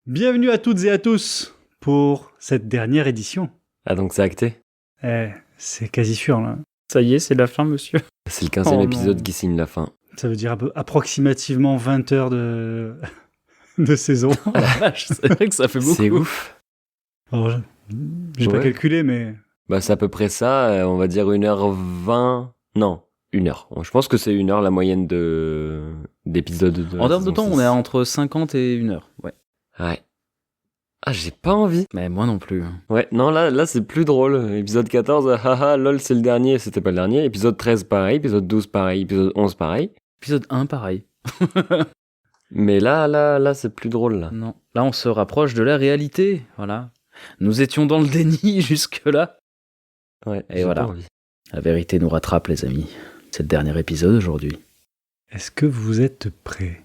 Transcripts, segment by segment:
Bienvenue à toutes et à tous pour cette dernière édition. Ah donc c'est acté? C'est quasi sûr là. Ça y est, c'est la fin, monsieur. C'est le 15e épisode non. qui signe la fin. Ça veut dire approximativement 20 heures de saison. Oh la vache, c'est vrai que ça fait beaucoup. C'est ouf. Alors, j'ai pas calculé, mais... Bah c'est à peu près ça, on va dire 1h20... Non, 1h. Je pense que c'est 1h la moyenne d'épisodes. En termes de temps, on est entre 50 et 1 heure. Ouais. Ah, j'ai pas envie. Mais moi non plus. Ouais, non, là c'est plus drôle. Épisode 14, haha, lol, c'est le dernier, c'était pas le dernier. Épisode 13, pareil. Épisode 12, pareil. Épisode 11, pareil. Épisode 1, pareil. Mais là, c'est plus drôle, là. Non. Là, on se rapproche de la réalité. Voilà. Nous étions dans le déni jusque-là. Ouais, et voilà. La vérité nous rattrape, les amis. C'est le dernier épisode aujourd'hui. Est-ce que vous êtes prêts ?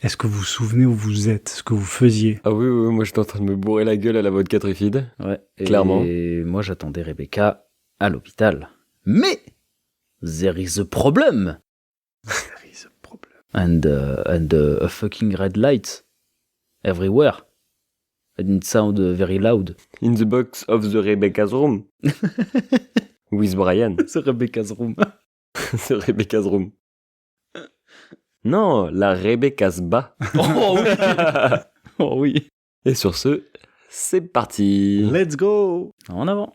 Est-ce que vous vous souvenez où vous êtes, ce que vous faisiez ? Ah oui, moi j'étais en train de me bourrer la gueule à la vodka trifide. Ouais, clairement. Et moi j'attendais Rebecca à l'hôpital. Mais there is a problem. There is a problem. And a fucking red light everywhere. And it sound very loud. In the box of the Rebecca's room. With Brian. C'est Rebecca's room. C'est Rebecca's room. Non, la Rebecca's bas. Oh oui. Oh oui. Et sur ce, c'est parti. Let's go. En avant.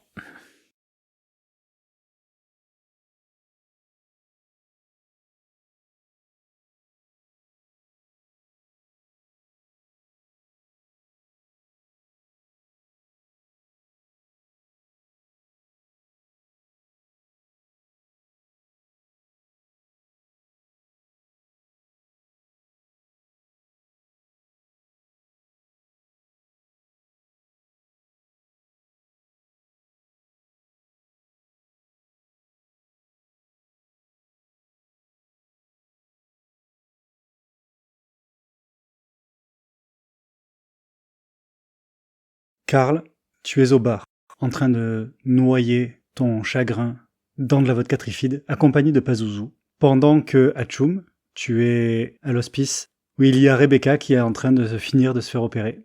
Karl, tu es au bar, en train de noyer ton chagrin dans de la vodka trifide, accompagné de Pazuzu, pendant que, Hachoum, tu es à l'hospice, où il y a Rebecca qui est en train de finir de se faire opérer.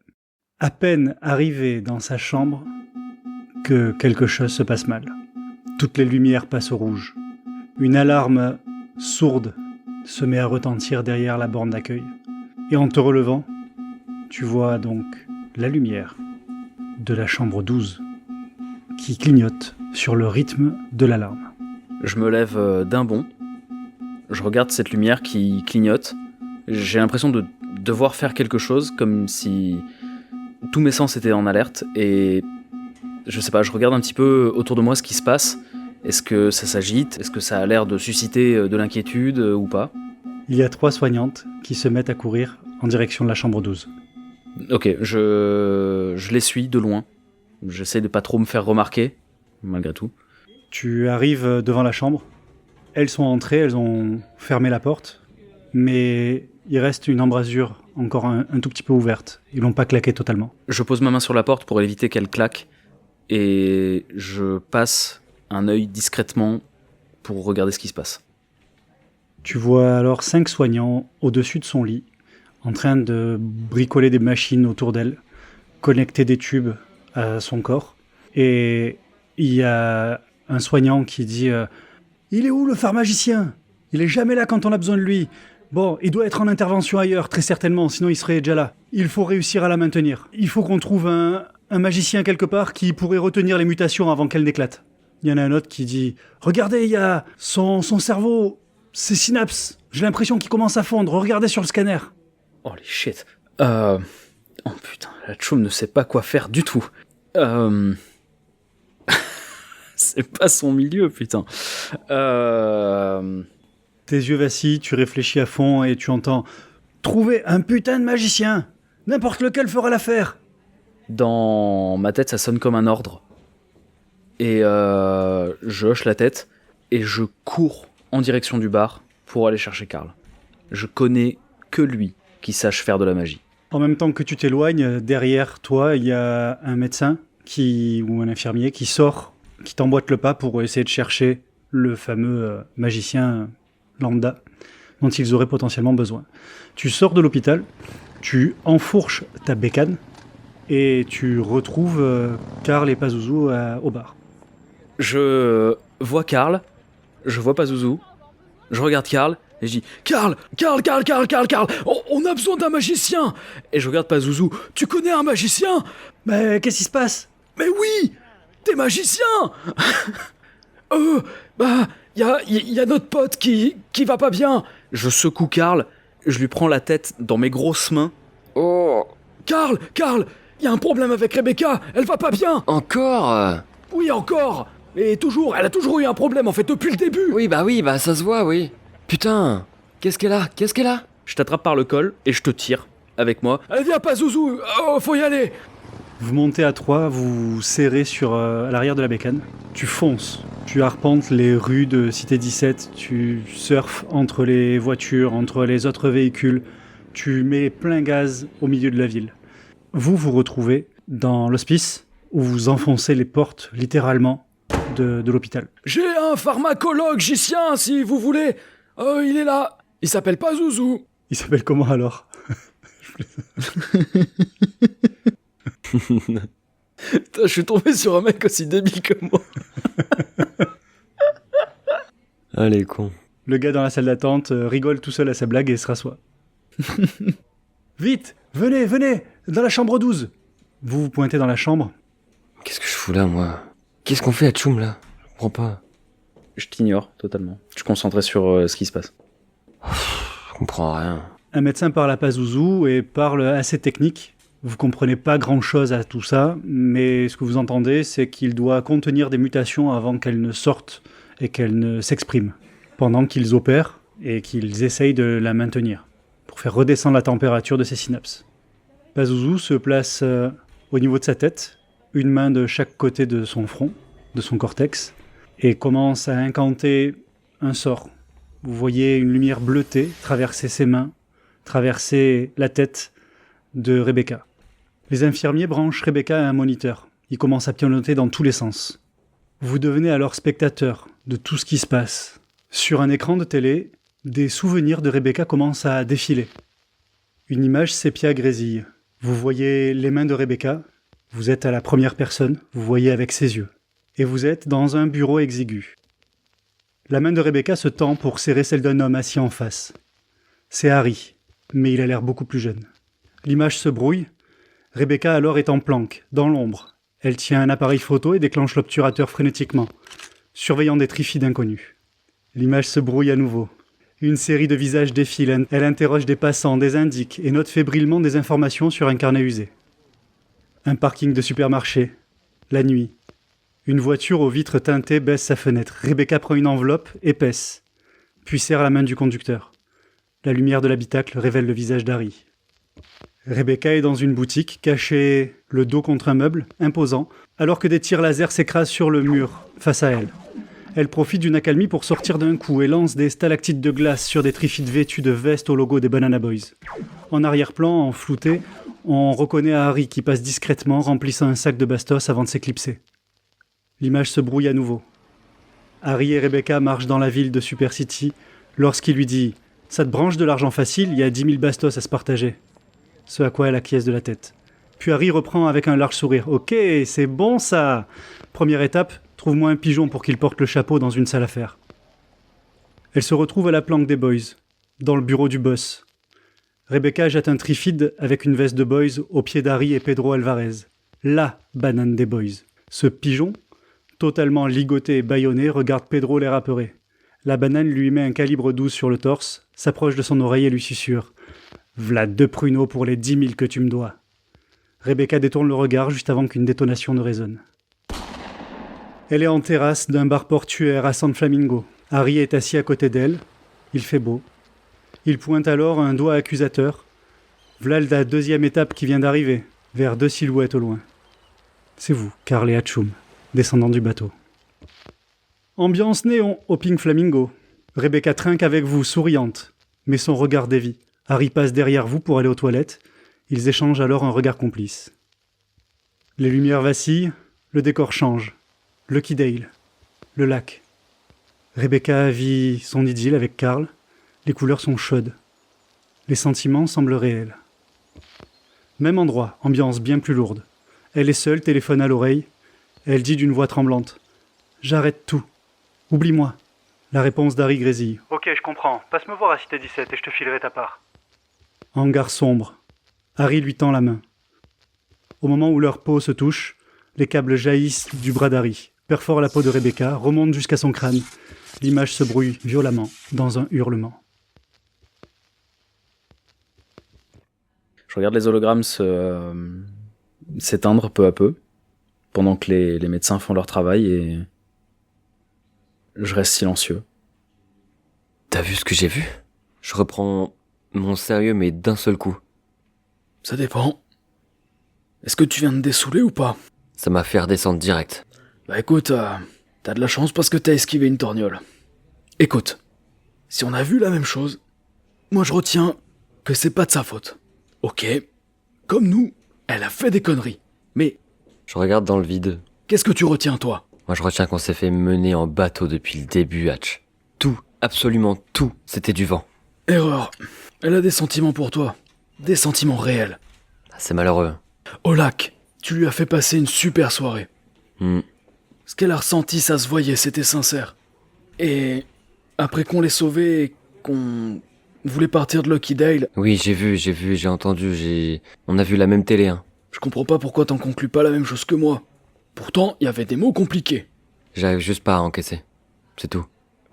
À peine arrivée dans sa chambre, que quelque chose se passe mal. Toutes les lumières passent au rouge. Une alarme sourde se met à retentir derrière la borne d'accueil. Et en te relevant, tu vois donc la lumière de la chambre 12 qui clignote sur le rythme de l'alarme. Je me lève d'un bond. Je regarde cette lumière qui clignote. J'ai l'impression de devoir faire quelque chose, comme si tous mes sens étaient en alerte. Et je sais pas, je regarde un petit peu autour de moi ce qui se passe. Est-ce que ça s'agite ? Est-ce que ça a l'air de susciter de l'inquiétude ou pas ? Il y a 3 soignantes qui se mettent à courir en direction de la chambre 12. Ok, je les suis de loin. J'essaie de pas trop me faire remarquer, malgré tout. Tu arrives devant la chambre. Elles sont entrées, elles ont fermé la porte. Mais il reste une embrasure encore un tout petit peu ouverte. Ils l'ont pas claqué totalement. Je pose ma main sur la porte pour éviter qu'elle claque. Et je passe un œil discrètement pour regarder ce qui se passe. Tu vois alors 5 soignants au-dessus de son lit, en train de bricoler des machines autour d'elle, connecter des tubes à son corps. Et il y a un soignant qui dit « Il est où le pharmacien ? Il est jamais là quand on a besoin de lui. Bon, il doit être en intervention ailleurs, très certainement, sinon il serait déjà là. Il faut réussir à la maintenir. Il faut qu'on trouve un magicien quelque part qui pourrait retenir les mutations avant qu'elles n'éclatent. » Il y en a un autre qui dit « Regardez, il y a son cerveau, ses synapses. J'ai l'impression qu'il commence à fondre. Regardez sur le scanner. » Oh les shit. Oh putain, la Choum ne sait pas quoi faire du tout. C'est pas son milieu, putain. Tes yeux vacillent, tu réfléchis à fond et tu entends « Trouver un putain de magicien. N'importe lequel fera l'affaire. » Dans ma tête, ça sonne comme un ordre. Et je hoche la tête et je cours en direction du bar pour aller chercher Karl. Je connais que lui qui sache faire de la magie. En même temps que tu t'éloignes, derrière toi, il y a un médecin ou un infirmier qui sort, qui t'emboîte le pas pour essayer de chercher le fameux magicien lambda dont ils auraient potentiellement besoin. Tu sors de l'hôpital, tu enfourches ta bécane et tu retrouves Karl et Pazuzu au bar. Je vois Karl, je vois Pazuzu, je regarde Karl, et je dis « Karl, on a besoin d'un magicien !» Et je regarde Pazuzu « Tu connais un magicien ?»« Mais qu'est-ce qui se passe ? Mais oui, t'es magicien !» y a notre pote qui va pas bien. Je secoue Karl, je lui prends la tête dans mes grosses mains. Oh, Karl, y a un problème avec Rebecca, elle va pas bien. encore? Oui, encore. Et toujours, elle a toujours eu un problème en fait depuis le début. Oui, bah ça se voit, oui. Putain, qu'est-ce qu'elle a? Je t'attrape par le col et je te tire avec moi. Allez, viens pas Zouzou, faut y aller. Vous montez à 3, vous vous serrez à l'arrière de la bécane. Tu fonces, tu arpentes les rues de Cité 17, tu surfes entre les voitures, entre les autres véhicules, tu mets plein gaz au milieu de la ville. Vous vous retrouvez dans l'hospice où vous enfoncez les portes littéralement de l'hôpital. J'ai un pharmacologicien si vous voulez. Il est là. Il s'appelle pas Zouzou. Il s'appelle comment alors ? Putain, je suis tombé sur un mec aussi débile que moi. Allez, con. Le gars dans la salle d'attente rigole tout seul à sa blague et se rassoit. Vite, venez, dans la chambre 12. Vous pointez dans la chambre. Qu'est-ce que je fous là, moi? Qu'est-ce qu'on fait à Tchoum, là? Je comprends pas. Je t'ignore totalement. Je suis concentré sur ce qui se passe. Je comprends rien. Un médecin parle à Pazuzu et parle assez technique. Vous comprenez pas grand-chose à tout ça, mais ce que vous entendez, c'est qu'il doit contenir des mutations avant qu'elles ne sortent et qu'elles ne s'expriment, pendant qu'ils opèrent et qu'ils essayent de la maintenir, pour faire redescendre la température de ses synapses. Pazuzu se place au niveau de sa tête, une main de chaque côté de son front, de son cortex, et commence à incanter un sort. Vous voyez une lumière bleutée traverser ses mains, traverser la tête de Rebecca. Les infirmiers branchent Rebecca à un moniteur. Ils commencent à pianoter dans tous les sens. Vous devenez alors spectateur de tout ce qui se passe. Sur un écran de télé, des souvenirs de Rebecca commencent à défiler. Une image sépia grésille. Vous voyez les mains de Rebecca. Vous êtes à la première personne. Vous voyez avec ses yeux. Et vous êtes dans un bureau exigu. La main de Rebecca se tend pour serrer celle d'un homme assis en face. C'est Harry, mais il a l'air beaucoup plus jeune. L'image se brouille. Rebecca alors est en planque, dans l'ombre. Elle tient un appareil photo et déclenche l'obturateur frénétiquement, surveillant des trifides inconnus. L'image se brouille à nouveau. Une série de visages défilent. Elle interroge des passants, des indiques et note fébrilement des informations sur un carnet usé. Un parking de supermarché. La nuit. Une voiture aux vitres teintées baisse sa fenêtre. Rebecca prend une enveloppe épaisse, puis serre la main du conducteur. La lumière de l'habitacle révèle le visage d'Harry. Rebecca est dans une boutique, cachée le dos contre un meuble, imposant, alors que des tirs laser s'écrasent sur le mur, face à elle. Elle profite d'une accalmie pour sortir d'un coup et lance des stalactites de glace sur des trifides vêtus de vestes au logo des Banana Boys. En arrière-plan, en flouté, on reconnaît Harry qui passe discrètement, remplissant un sac de bastos avant de s'éclipser. L'image se brouille à nouveau. Harry et Rebecca marchent dans la ville de Super City lorsqu'il lui dit « Ça te branche de l'argent facile, il y a 10 000 bastos à se partager. » Ce à quoi elle acquiesce de la tête. Puis Harry reprend avec un large sourire. « Ok, c'est bon ça ! Première étape, trouve-moi un pigeon pour qu'il porte le chapeau dans une salle à faire. » Elle se retrouve à la planque des boys, dans le bureau du boss. Rebecca jette un trifide avec une veste de boys au pied d'Harry et Pedro Alvarez. La banane des boys. Ce pigeon, totalement ligoté et bâillonné, regarde Pedro l'air apeuré. La banane lui met un calibre 12 sur le torse, s'approche de son oreille et lui susurre. « V'là 2 pruneaux pour les 10 000 que tu me dois. » Rebecca détourne le regard juste avant qu'une détonation ne résonne. Elle est en terrasse d'un bar portuaire à San Flamingo. Harry est assis à côté d'elle. Il fait beau. Il pointe alors un doigt accusateur. V'là la 2e étape qui vient d'arriver, vers 2 silhouettes au loin. C'est vous, Karl et Atchoum, descendant du bateau. Ambiance néon au Pink Flamingo. Rebecca trinque avec vous, souriante, mais son regard dévie. Harry passe derrière vous pour aller aux toilettes. Ils échangent alors un regard complice. Les lumières vacillent, le décor change. Lucky Dale, le lac. Rebecca vit son idylle avec Karl. Les couleurs sont chaudes. Les sentiments semblent réels. Même endroit, ambiance bien plus lourde. Elle est seule, téléphone à l'oreille. Elle dit d'une voix tremblante. J'arrête tout. Oublie-moi. La réponse d'Harry grésille. Ok, je comprends. Passe me voir à Cité 17 et je te filerai ta part. Hangar sombre. Harry lui tend la main. Au moment où leurs peaux se touchent, les câbles jaillissent du bras d'Harry, perforent la peau de Rebecca, remontent jusqu'à son crâne. L'image se brouille violemment dans un hurlement. Je regarde les hologrammes s'éteindre peu à peu, pendant que les médecins font leur travail, et je reste silencieux. T'as vu ce que j'ai vu? Je reprends mon sérieux, mais d'un seul coup. Ça dépend. Est-ce que tu viens de dessouler ou pas? Ça m'a fait redescendre direct. Bah écoute, t'as de la chance parce que t'as esquivé une torgnole. Écoute, si on a vu la même chose, moi je retiens que c'est pas de sa faute. Ok, comme nous, elle a fait des conneries. Mais Je regarde dans le vide. qu'est-ce que tu retiens toi? Moi, je retiens qu'on s'est fait mener en bateau depuis le début, Hatch. Tout, absolument tout, c'était du vent. Erreur. Elle a des sentiments pour toi. Des sentiments réels. C'est malheureux. Au lac, tu lui as fait passer une super soirée. Ce qu'elle a ressenti, ça se voyait, c'était sincère. Et après qu'on l'ait sauvée et qu'on voulait partir de Lucky Dale, Oui, j'ai vu, j'ai entendu, On a vu la même télé, hein. je comprends pas pourquoi t'en conclus pas la même chose que moi. Pourtant, il y avait des mots compliqués. J'arrive juste pas à encaisser. C'est tout.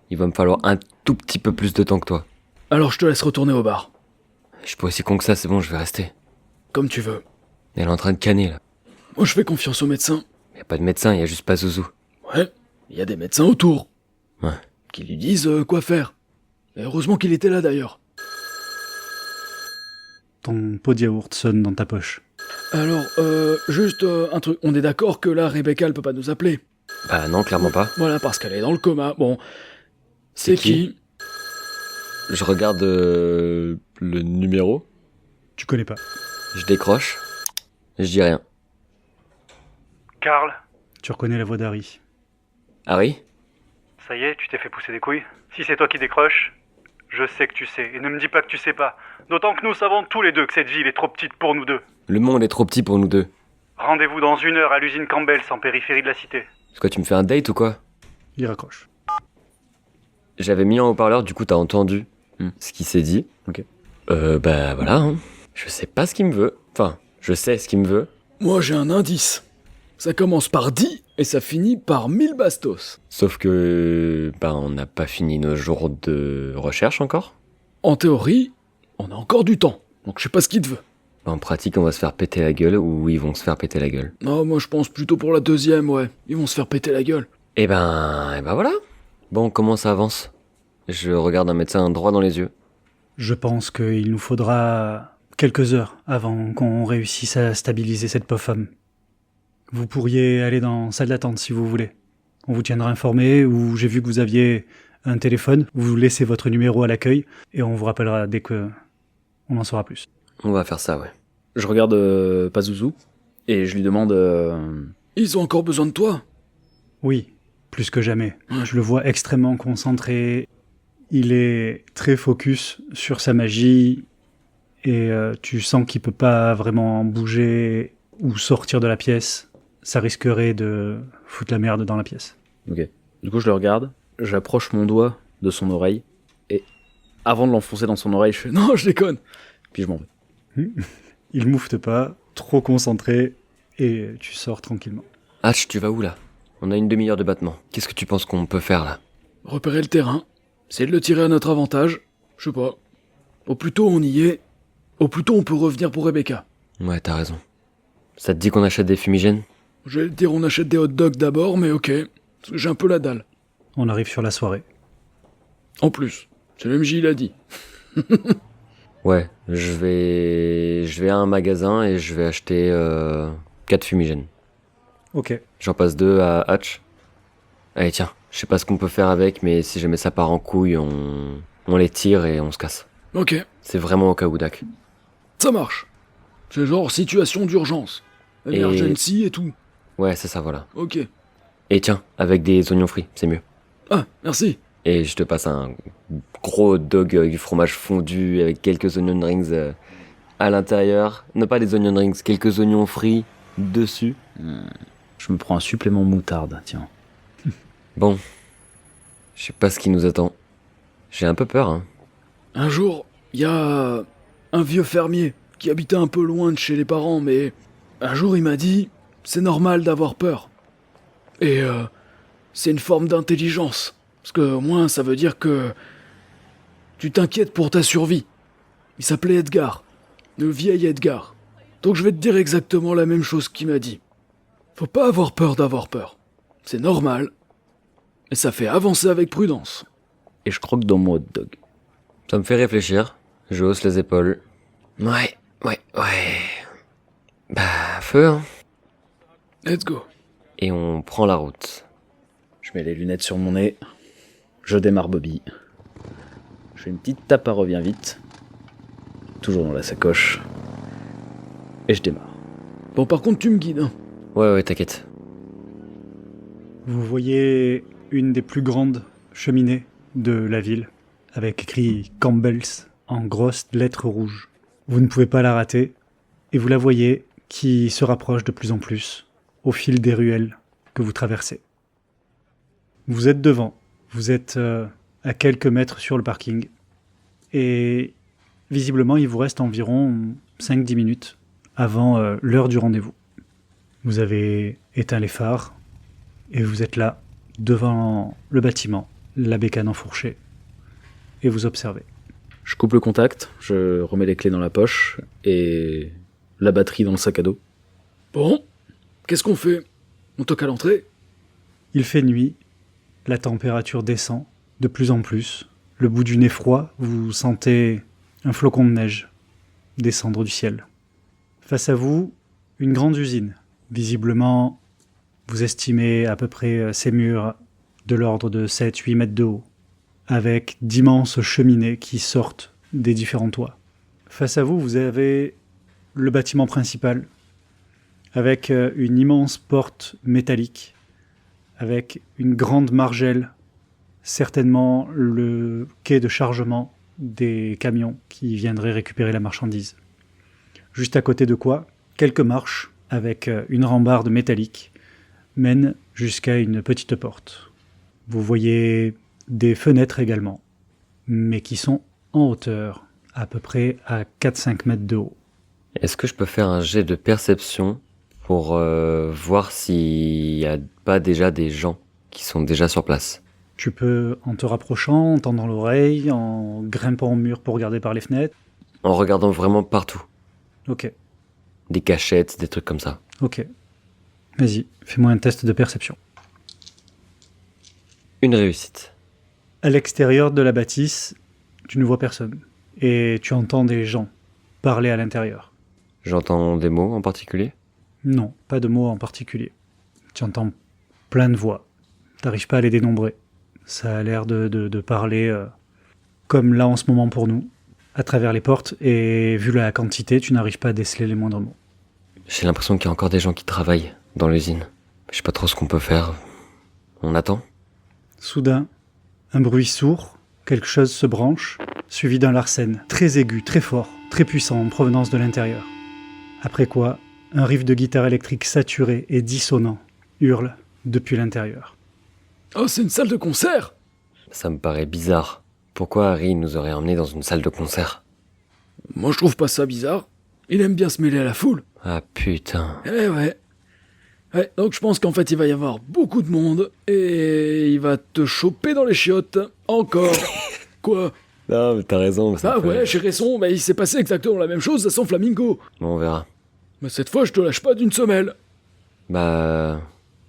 Il va me falloir un tout petit peu plus de temps que toi. Alors je te laisse retourner au bar. Je suis pas aussi con que ça, c'est bon, je vais rester. Comme tu veux. Elle est en train de canner, là. Moi je fais confiance aux médecins. Y a pas de médecin, y a juste pas Zouzou. Ouais, il y a des médecins autour. Ouais. Qui lui disent quoi faire. Et heureusement qu'il était là d'ailleurs. Ton pot de yaourt sonne dans ta poche. Alors, juste un truc. On est d'accord que là, Rebecca, elle peut pas nous appeler. Bah non, clairement pas. Voilà, parce qu'elle est dans le coma. Bon, c'est qui? Je regarde le numéro, Tu connais pas. je décroche, je dis rien. Karl. Tu reconnais la voix d'Harry. Harry? Ça y est, tu t'es fait pousser des couilles? Si c'est toi qui décroches, je sais que tu sais. Et ne me dis pas que tu sais pas. D'autant que nous savons tous les deux que cette ville est trop petite pour nous deux. Le monde est trop petit pour nous deux. Rendez-vous dans 1 heure à l'usine Campbell, en périphérie de la cité. C'est quoi, tu me fais un date ou quoi? Il raccroche. J'avais mis en haut-parleur, du coup t'as entendu ce qu'il s'est dit. Ok. Bah voilà, hein. Je sais pas ce qu'il me veut. Enfin, je sais ce qu'il me veut. Moi, j'ai un indice. Ça commence par 10 et ça finit par 1000 bastos. Sauf que... Bah on n'a pas fini nos jours de recherche encore. En théorie, on a encore du temps. Donc je sais pas ce qu'il te veut. Bah, en pratique, on va se faire péter la gueule ou ils vont se faire péter la gueule. Non, moi je pense plutôt pour la deuxième, ouais. Ils vont se faire péter la gueule. Et ben voilà. Bon, comment ça avance? Je regarde un médecin droit dans les yeux. Je pense qu'il nous faudra quelques heures avant qu'on réussisse à stabiliser cette pauvre femme. Vous pourriez aller dans salle d'attente si vous voulez. On vous tiendra informé, ou j'ai vu que vous aviez un téléphone, vous laissez votre numéro à l'accueil, et on vous rappellera dès que on en saura plus. On va faire ça, ouais. Je regarde Pazuzu, et je lui demande... Ils ont encore besoin de toi. Oui, plus que jamais. Je le vois extrêmement concentré. Il est très focus sur sa magie, et tu sens qu'il peut pas vraiment bouger ou sortir de la pièce. Ça risquerait de foutre la merde dans la pièce. Ok. Du coup, je le regarde, j'approche mon doigt de son oreille, et avant de l'enfoncer dans son oreille, je fais « Non, je déconne !» Puis je m'en vais. Il moufte pas, trop concentré, et tu sors tranquillement. Hatch, tu vas où, là? On a une demi-heure de battement. Qu'est-ce que tu penses qu'on peut faire, là? Repérer le terrain. Essayer de le tirer à notre avantage. Je sais pas. Au plus tôt on y est, au plus tôt on peut revenir pour Rebecca. Ouais, t'as raison. Ça te dit qu'on achète des fumigènes? J'allais te dire on achète des hot dogs d'abord, mais ok. Parce que j'ai un peu la dalle. On arrive sur la soirée. En plus, c'est le MJ, il a dit. Ouais, je vais à un magasin et je vais acheter 4 fumigènes. Ok. J'en passe 2 à Hatch. Allez, tiens, je sais pas ce qu'on peut faire avec, mais si jamais ça part en couille, on les tire et on se casse. Ok, C'est vraiment au cas où, Dak. ça marche. C'est genre situation d'urgence. Emergency et tout. Ouais, c'est ça, voilà. Ok. Et tiens, avec des oignons frits, c'est mieux. Ah, merci. Et je te passe un gros hot dog avec du fromage fondu, avec quelques onion rings. à l'intérieur. Non, pas des onion rings, quelques oignons frits dessus. Je me prends un supplément moutarde, tiens. Bon, je sais pas ce qui nous attend. J'ai un peu peur, hein. Un jour, il y a un vieux fermier qui habitait un peu loin de chez les parents, mais un jour il m'a dit « C'est normal d'avoir peur. Et c'est une forme d'intelligence. Parce que au moins ça veut dire que tu t'inquiètes pour ta survie. » Il s'appelait Edgar, le vieil Edgar. Donc je vais te dire exactement la même chose qu'il m'a dit. Faut pas avoir peur d'avoir peur. C'est normal. Et ça fait avancer avec prudence. Et je croque dans mon hot dog. Ça me fait réfléchir. Je hausse les épaules. Ouais. Bah, feu, hein. Let's go. Et on prend la route. Je mets les lunettes sur mon nez. Je démarre Bobby. Je fais une petite tape à revient vite. Toujours dans la sacoche. Et je démarre. Bon, par contre, tu me guides, hein. Ouais, t'inquiète. Vous voyez une des plus grandes cheminées de la ville, avec écrit Campbell's en grosses lettres rouges. Vous ne pouvez pas la rater, et vous la voyez qui se rapproche de plus en plus au fil des ruelles que vous traversez. Vous êtes devant, vous êtes à quelques mètres sur le parking, et visiblement il vous reste environ 5-10 minutes avant l'heure du rendez-vous. Vous avez éteint les phares, et vous êtes là, devant le bâtiment, la bécane enfourchée, et vous observez. Je coupe le contact, je remets les clés dans la poche et la batterie dans le sac à dos. Bon, qu'est-ce qu'on fait? On toque à l'entrée? Il fait nuit, la température descend de plus en plus. Le bout du nez froid, vous sentez un flocon de neige descendre du ciel. Face à vous, une grande usine. Visiblement, vous estimez à peu près ces murs de l'ordre de 7-8 mètres de haut, avec d'immenses cheminées qui sortent des différents toits. Face à vous, vous avez le bâtiment principal, avec une immense porte métallique, avec une grande margelle, certainement le quai de chargement des camions qui viendraient récupérer la marchandise. Juste à côté de quoi, quelques marches, avec une rambarde métallique, mènent jusqu'à une petite porte. Vous voyez des fenêtres également, mais qui sont en hauteur, à peu près à 4-5 mètres de haut. Est-ce que je peux faire un jet de perception pour voir s'il n'y a pas déjà des gens qui sont déjà sur place? Tu peux, en te rapprochant, en tendant l'oreille, en grimpant au mur pour regarder par les fenêtres. En regardant vraiment partout. Ok, Des cachettes, des trucs comme ça. ok. Vas-y, fais-moi un test de perception. Une réussite. À l'extérieur de la bâtisse, tu ne vois personne. Et tu entends des gens parler à l'intérieur. J'entends des mots en particulier? Non, pas de mots en particulier. Tu entends plein de voix. T'arrives pas à les dénombrer. Ça a l'air de parler comme là en ce moment pour nous, à travers les portes, et vu la quantité, tu n'arrives pas à déceler les moindres mots. J'ai l'impression qu'il y a encore des gens qui travaillent dans l'usine. Je sais pas trop ce qu'on peut faire. On attend? Soudain, un bruit sourd, quelque chose se branche, suivi d'un larcène, très aigu, très fort, très puissant en provenance de l'intérieur. Après quoi, un riff de guitare électrique saturé et dissonant hurle depuis l'intérieur. Oh, c'est une salle de concert! Ça me paraît bizarre. Pourquoi Harry nous aurait emmenés dans une salle de concert? Moi, je trouve pas ça bizarre. Il aime bien se mêler à la foule. Ah putain. Eh ouais. Ouais, donc je pense qu'en fait, il va y avoir beaucoup de monde et il va te choper dans les chiottes. Encore. Quoi? Non, mais t'as raison. Ah ouais, j'ai raison, mais il s'est passé exactement la même chose à San Flamingo. Bon, on verra. Mais cette fois, je te lâche pas d'une semelle. Bah...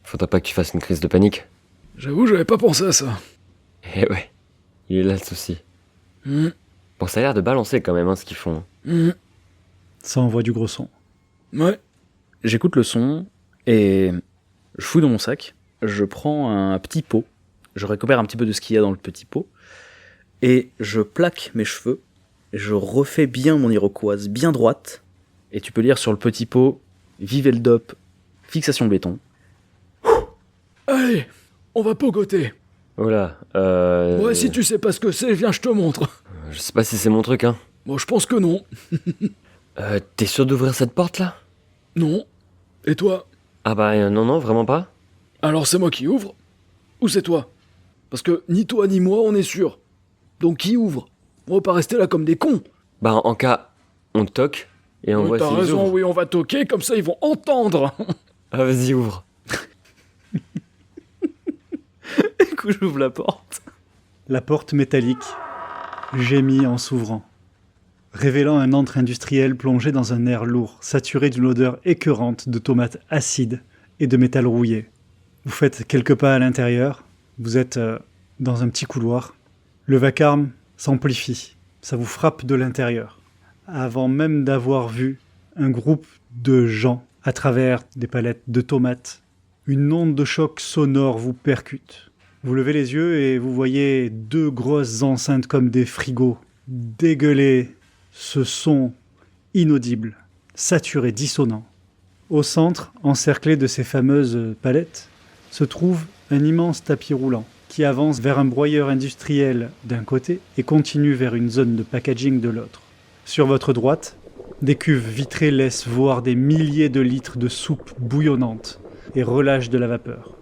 Faudrait pas que tu fasses une crise de panique. J'avoue, j'avais pas pensé à ça. Eh ouais. Il est là le souci. Hum, Bon, ça a l'air de balancer quand même, hein, ce qu'ils font. Ça envoie du gros son. Ouais. J'écoute le son et je fouille dans mon sac. Je prends un petit pot. Je récupère un petit peu de ce qu'il y a dans le petit pot. Et je plaque mes cheveux. Je refais bien mon iroquoise bien droite. Et tu peux lire sur le petit pot « Vive le dope, fixation béton ». Allez, on va pogoter. Oh là, Ouais, si tu sais pas ce que c'est, viens, je te montre. Je sais pas si c'est mon truc, hein. Bon, je pense que non. T'es sûr d'ouvrir cette porte là? Non. Et toi? Ah bah non, vraiment pas. Alors c'est moi qui ouvre? Ou c'est toi? Parce que ni toi ni moi on est sûr. Donc qui ouvre? On va pas rester là comme des cons. Bah en cas, on toque et on Oui, voit t'as s'ils raison, ouvrent. oui, on va toquer, comme ça ils vont entendre. Ah vas-y, ouvre. Du coup, j'ouvre la porte. La porte métallique gémit en s'ouvrant, révélant un antre industriel plongé dans un air lourd, saturé d'une odeur écœurante de tomates acides et de métal rouillé. Vous faites quelques pas à l'intérieur, vous êtes dans un petit couloir. Le vacarme s'amplifie, ça vous frappe de l'intérieur. Avant même d'avoir vu un groupe de gens à travers des palettes de tomates, une onde de choc sonore vous percute. Vous levez les yeux et vous voyez 2 grosses enceintes comme des frigos dégueuler ce son inaudible, saturé, dissonant. Au centre, encerclé de ces fameuses palettes, se trouve un immense tapis roulant qui avance vers un broyeur industriel d'un côté et continue vers une zone de packaging de l'autre. Sur votre droite, des cuves vitrées laissent voir des milliers de litres de soupe bouillonnante et relâchent de la vapeur.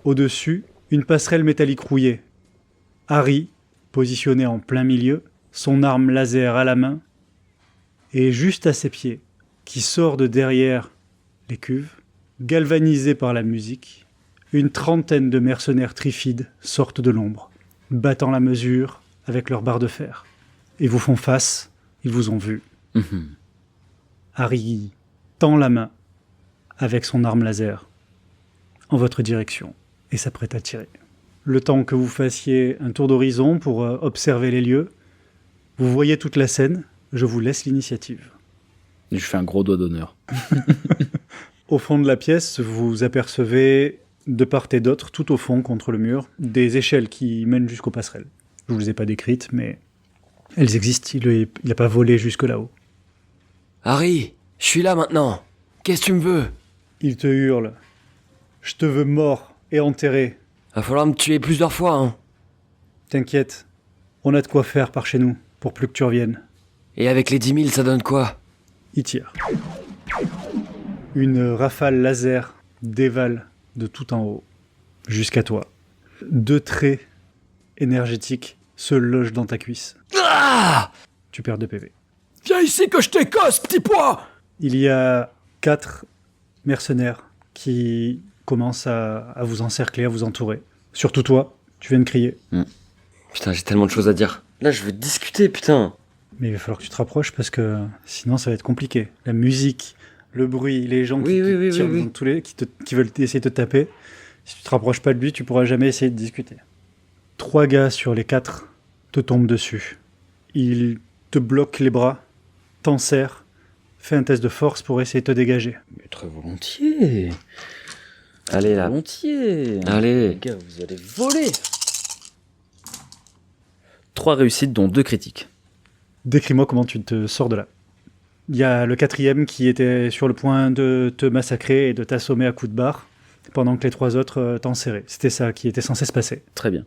Au-dessus, une passerelle métallique rouillée. Harry, positionné en plein milieu, son arme laser à la main, et juste à ses pieds, qui sort de derrière les cuves, galvanisé par la musique, une trentaine de mercenaires trifides sortent de l'ombre, battant la mesure avec leurs barres de fer. Ils vous font face, ils vous ont vu. Harry tend la main avec son arme laser en votre direction et s'apprête à tirer. Le temps que vous fassiez un tour d'horizon pour observer les lieux, vous voyez toute la scène, je vous laisse l'initiative. Je fais un gros doigt d'honneur. Au fond de la pièce, vous apercevez, de part et d'autre, tout au fond, contre le mur, des échelles qui mènent jusqu'aux passerelles. Je ne vous les ai pas décrites, mais elles existent, il n'a pas volé jusque là-haut. Harry, je suis là maintenant. Qu'est-ce que tu me veux? Il te hurle. Je te veux mort et enterré. Va falloir me tuer plusieurs fois, hein. T'inquiète, on a de quoi faire par chez nous, pour plus que tu reviennes. Et avec les 10 000, ça donne quoi? Il tire. Une rafale laser dévale de tout en haut, jusqu'à toi. 2 traits énergétiques se logent dans ta cuisse. Ah! Tu perds 2 PV. Viens ici que je t'écosse, petit pois! Il y a 4 mercenaires qui commencent à vous encercler, à vous entourer. Surtout toi, tu viens de crier. Putain, j'ai tellement de choses à dire. Là, je veux discuter, putain. Mais il va falloir que tu te rapproches parce que sinon ça va être compliqué. La musique, le bruit, les gens qui te tirent dans tous les... qui veulent essayer de te taper. Si tu te rapproches pas de lui, tu pourras jamais essayer de discuter. 3 gars sur les 4 te tombent dessus. Ils te bloquent les bras, t'en serrent, fais un test de force pour essayer de te dégager. Mais très volontiers. Allez, là. Volontiers. Allez. Les gars, vous allez voler. 3 réussites, dont 2 critiques. Décris-moi comment tu te sors de là. Il y a le 4e qui était sur le point de te massacrer et de t'assommer à coups de barre, pendant que les 3 autres t'enserraient. C'était ça qui était censé se passer. Très bien.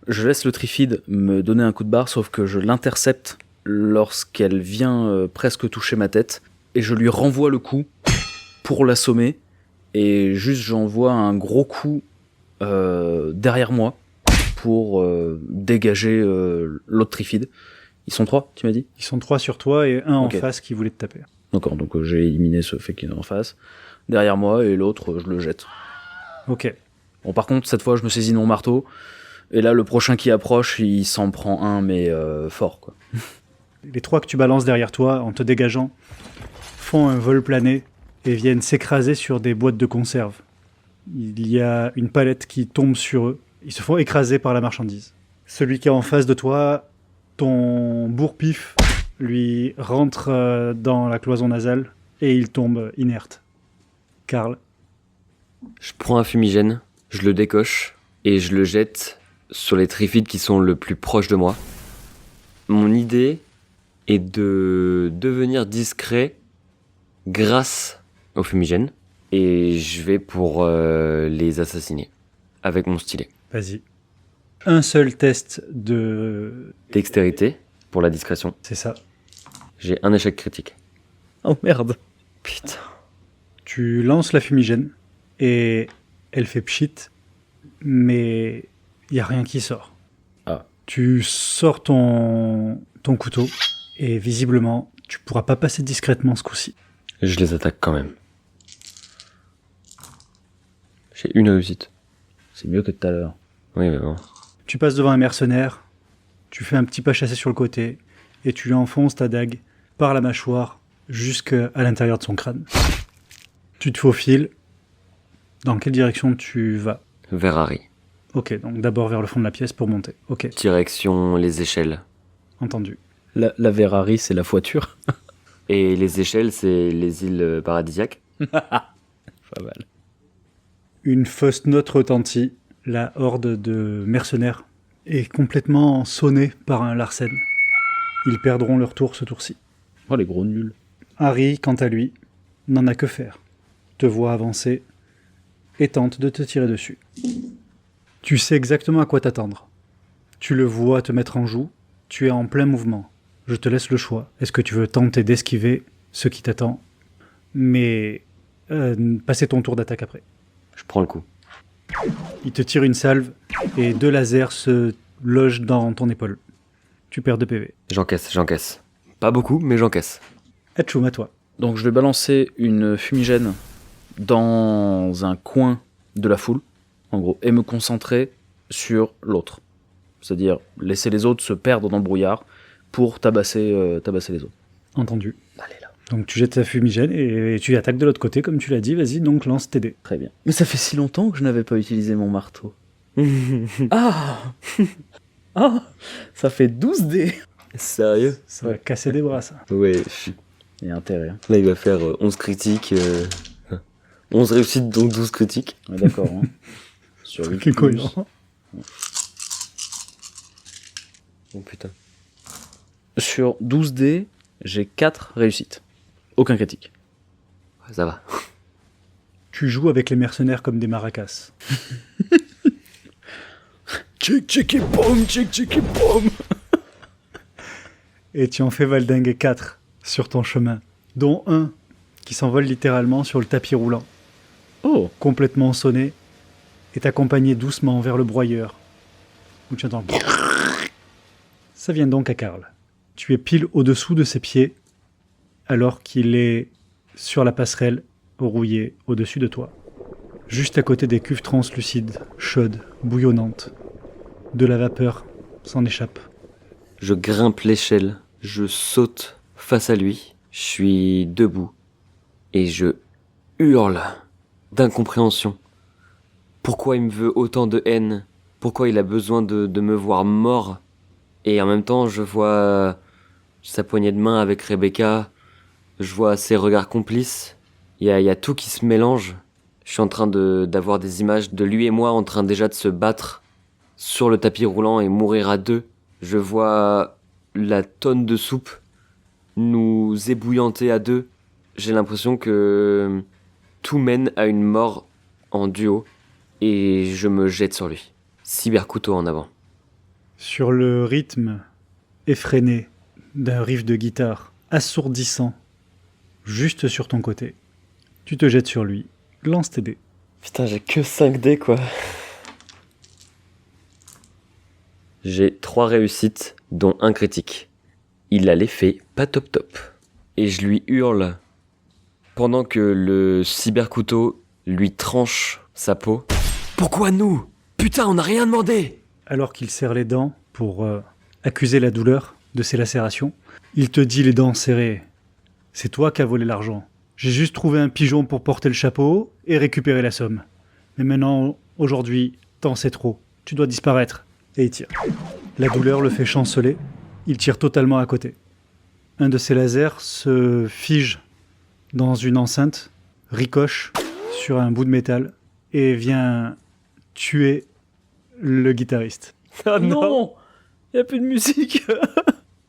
Je laisse le trifide me donner un coup de barre, sauf que je l'intercepte lorsqu'elle vient presque toucher ma tête, et je lui renvoie le coup pour l'assommer, et juste j'envoie un gros coup derrière moi pour dégager l'autre trifide. Ils sont 3, tu m'as dit? Ils sont 3 sur toi et un Ok. en face qui voulait te taper. D'accord, donc j'ai éliminé ce fait qu'il est en face. Derrière moi, et l'autre, je le jette. Ok. Bon, par contre, cette fois, je me saisis de mon marteau, et là, le prochain qui approche, il s'en prend un, mais fort, quoi. Les 3 que tu balances derrière toi, en te dégageant, font un vol plané et viennent s'écraser sur des boîtes de conserve. Il y a une palette qui tombe sur eux. Ils se font écraser par la marchandise. Celui qui est en face de toi, ton bourre-pif, lui rentre dans la cloison nasale et il tombe inerte. Karl, Je prends un fumigène, je le décoche et je le jette sur les trifides qui sont le plus proches de moi. Mon idée est de devenir discret grâce au fumigène et je vais pour les assassiner avec mon stylet. vas-y. Un seul test de... Dextérité pour la discrétion. C'est ça. J'ai un échec critique. Oh merde. Putain. Tu lances la fumigène et elle fait pchit, mais il n'y a rien qui sort. Ah. Tu sors ton couteau et visiblement, tu pourras pas passer discrètement ce coup-ci. Je les attaque quand même. J'ai une réussite. C'est mieux que tout à l'heure. Oui, mais bon. Tu passes devant un mercenaire, tu fais un petit pas chassé sur le côté et tu lui enfonces ta dague par la mâchoire jusqu'à l'intérieur de son crâne. Tu te faufiles. Dans quelle direction tu vas? Vers Harry. Ok, donc d'abord vers le fond de la pièce pour monter. Ok, Direction les échelles. entendu. La Ferrari, c'est la voiture. Et les échelles, c'est les îles paradisiaques. Pas mal. Une fausse note retentit. La horde de mercenaires est complètement sonnée par un Larsen. Ils perdront leur tour ce tour-ci. Oh, les gros nuls. Harry, quant à lui, n'en a que faire. Te voit avancer et tente de te tirer dessus. Tu sais exactement à quoi t'attendre. Tu le vois te mettre en joue, tu es en plein mouvement. Je te laisse le choix. Est-ce que tu veux tenter d'esquiver ce qui t'attend, mais passer ton tour d'attaque après? Je prends le coup. Il te tire une salve et 2 lasers se logent dans ton épaule. Tu perds 2 PV. J'encaisse. Pas beaucoup, mais j'encaisse. Hachoum, à toi. Donc je vais balancer une fumigène dans un coin de la foule, en gros, et me concentrer sur l'autre. C'est-à-dire laisser les autres se perdre dans le brouillard pour tabasser les autres. Entendu. Allez là. Donc tu jettes ta fumigène et tu attaques de l'autre côté, comme tu l'as dit. Vas-y, donc lance tes dés. Très bien. Mais ça fait si longtemps que je n'avais pas utilisé mon marteau. Ah Ah Ça fait 12 dés. Sérieux? Ça va casser des bras, ça. Ouais. Il y a intérêt. Hein. Là, il va faire 11 critiques. 11 réussites, donc 12 critiques. Ouais, d'accord. Hein. Sur 8 Quel cohérent. Oh putain. Sur 12 dés, j'ai 4 réussites. Aucun critique. Ouais, ça va. Tu joues avec les mercenaires comme des maracas. Tchic tchic et boum, tchic tchic et boum. Et tu en fais valdinguer 4 sur ton chemin, dont un qui s'envole littéralement sur le tapis roulant, Oh complètement sonné, est accompagné doucement vers le broyeur, où tu entends... Ça vient donc à Karl. Tu es pile au-dessous de ses pieds, alors qu'il est sur la passerelle, rouillée au-dessus de toi. Juste à côté des cuves translucides, chaudes, bouillonnantes. De la vapeur s'en échappe. Je grimpe l'échelle, je saute face à lui, je suis debout et je hurle d'incompréhension. Pourquoi il me veut autant de haine? Pourquoi il a besoin de me voir mort? Et en même temps, je vois sa poignée de main avec Rebecca, je vois ses regards complices, il y a tout qui se mélange. Je suis en train d'avoir des images de lui et moi en train déjà de se battre sur le tapis roulant et mourir à deux. Je vois la tonne de soupe nous ébouillanter à deux. J'ai l'impression que tout mène à une mort en duo et je me jette sur lui. Cybercouteau en avant. Sur le rythme effréné d'un riff de guitare assourdissant, juste sur ton côté, tu te jettes sur lui. Lance tes dés. Putain, j'ai que 5 dés quoi. J'ai 3 réussites, dont un critique. Il a l'effet pas top top. Et je lui hurle, pendant que le cybercouteau lui tranche sa peau. Pourquoi nous? Putain, on n'a rien demandé! Alors qu'il serre les dents pour accuser la douleur de ses lacérations, il te dit les dents serrées. C'est toi qui as volé l'argent. J'ai juste trouvé un pigeon pour porter le chapeau et récupérer la somme. Mais maintenant, aujourd'hui, t'en sais trop. Tu dois disparaître. Et il tire. La douleur le fait chanceler. Il tire totalement à côté. Un de ses lasers se fige dans une enceinte, ricoche sur un bout de métal et vient tuer le guitariste. Ah non, il n'y a plus de musique.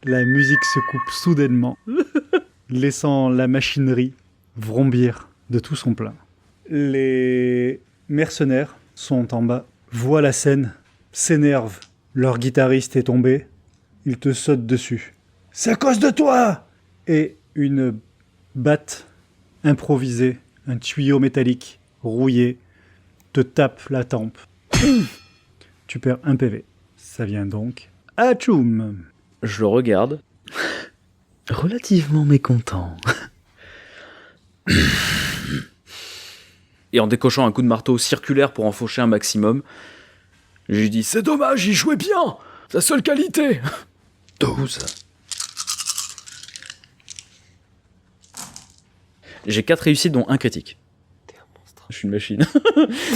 La musique se coupe soudainement, laissant la machinerie vrombir de tout son plein. Les mercenaires sont en bas, voient la scène, s'énervent. Leur guitariste est tombé, ils te sautent dessus. C'est à cause de toi! Et une batte improvisée, un tuyau métallique rouillé, te tape la tempe. Tu perds un PV. Ça vient donc à Tchoum. Je le regarde, relativement mécontent. Et en décochant un coup de marteau circulaire pour en faucher un maximum, je lui dis « C'est dommage, il jouait bien. Sa seule qualité. » 12. J'ai 4 réussites dont un critique. T'es un monstre. Je suis une machine.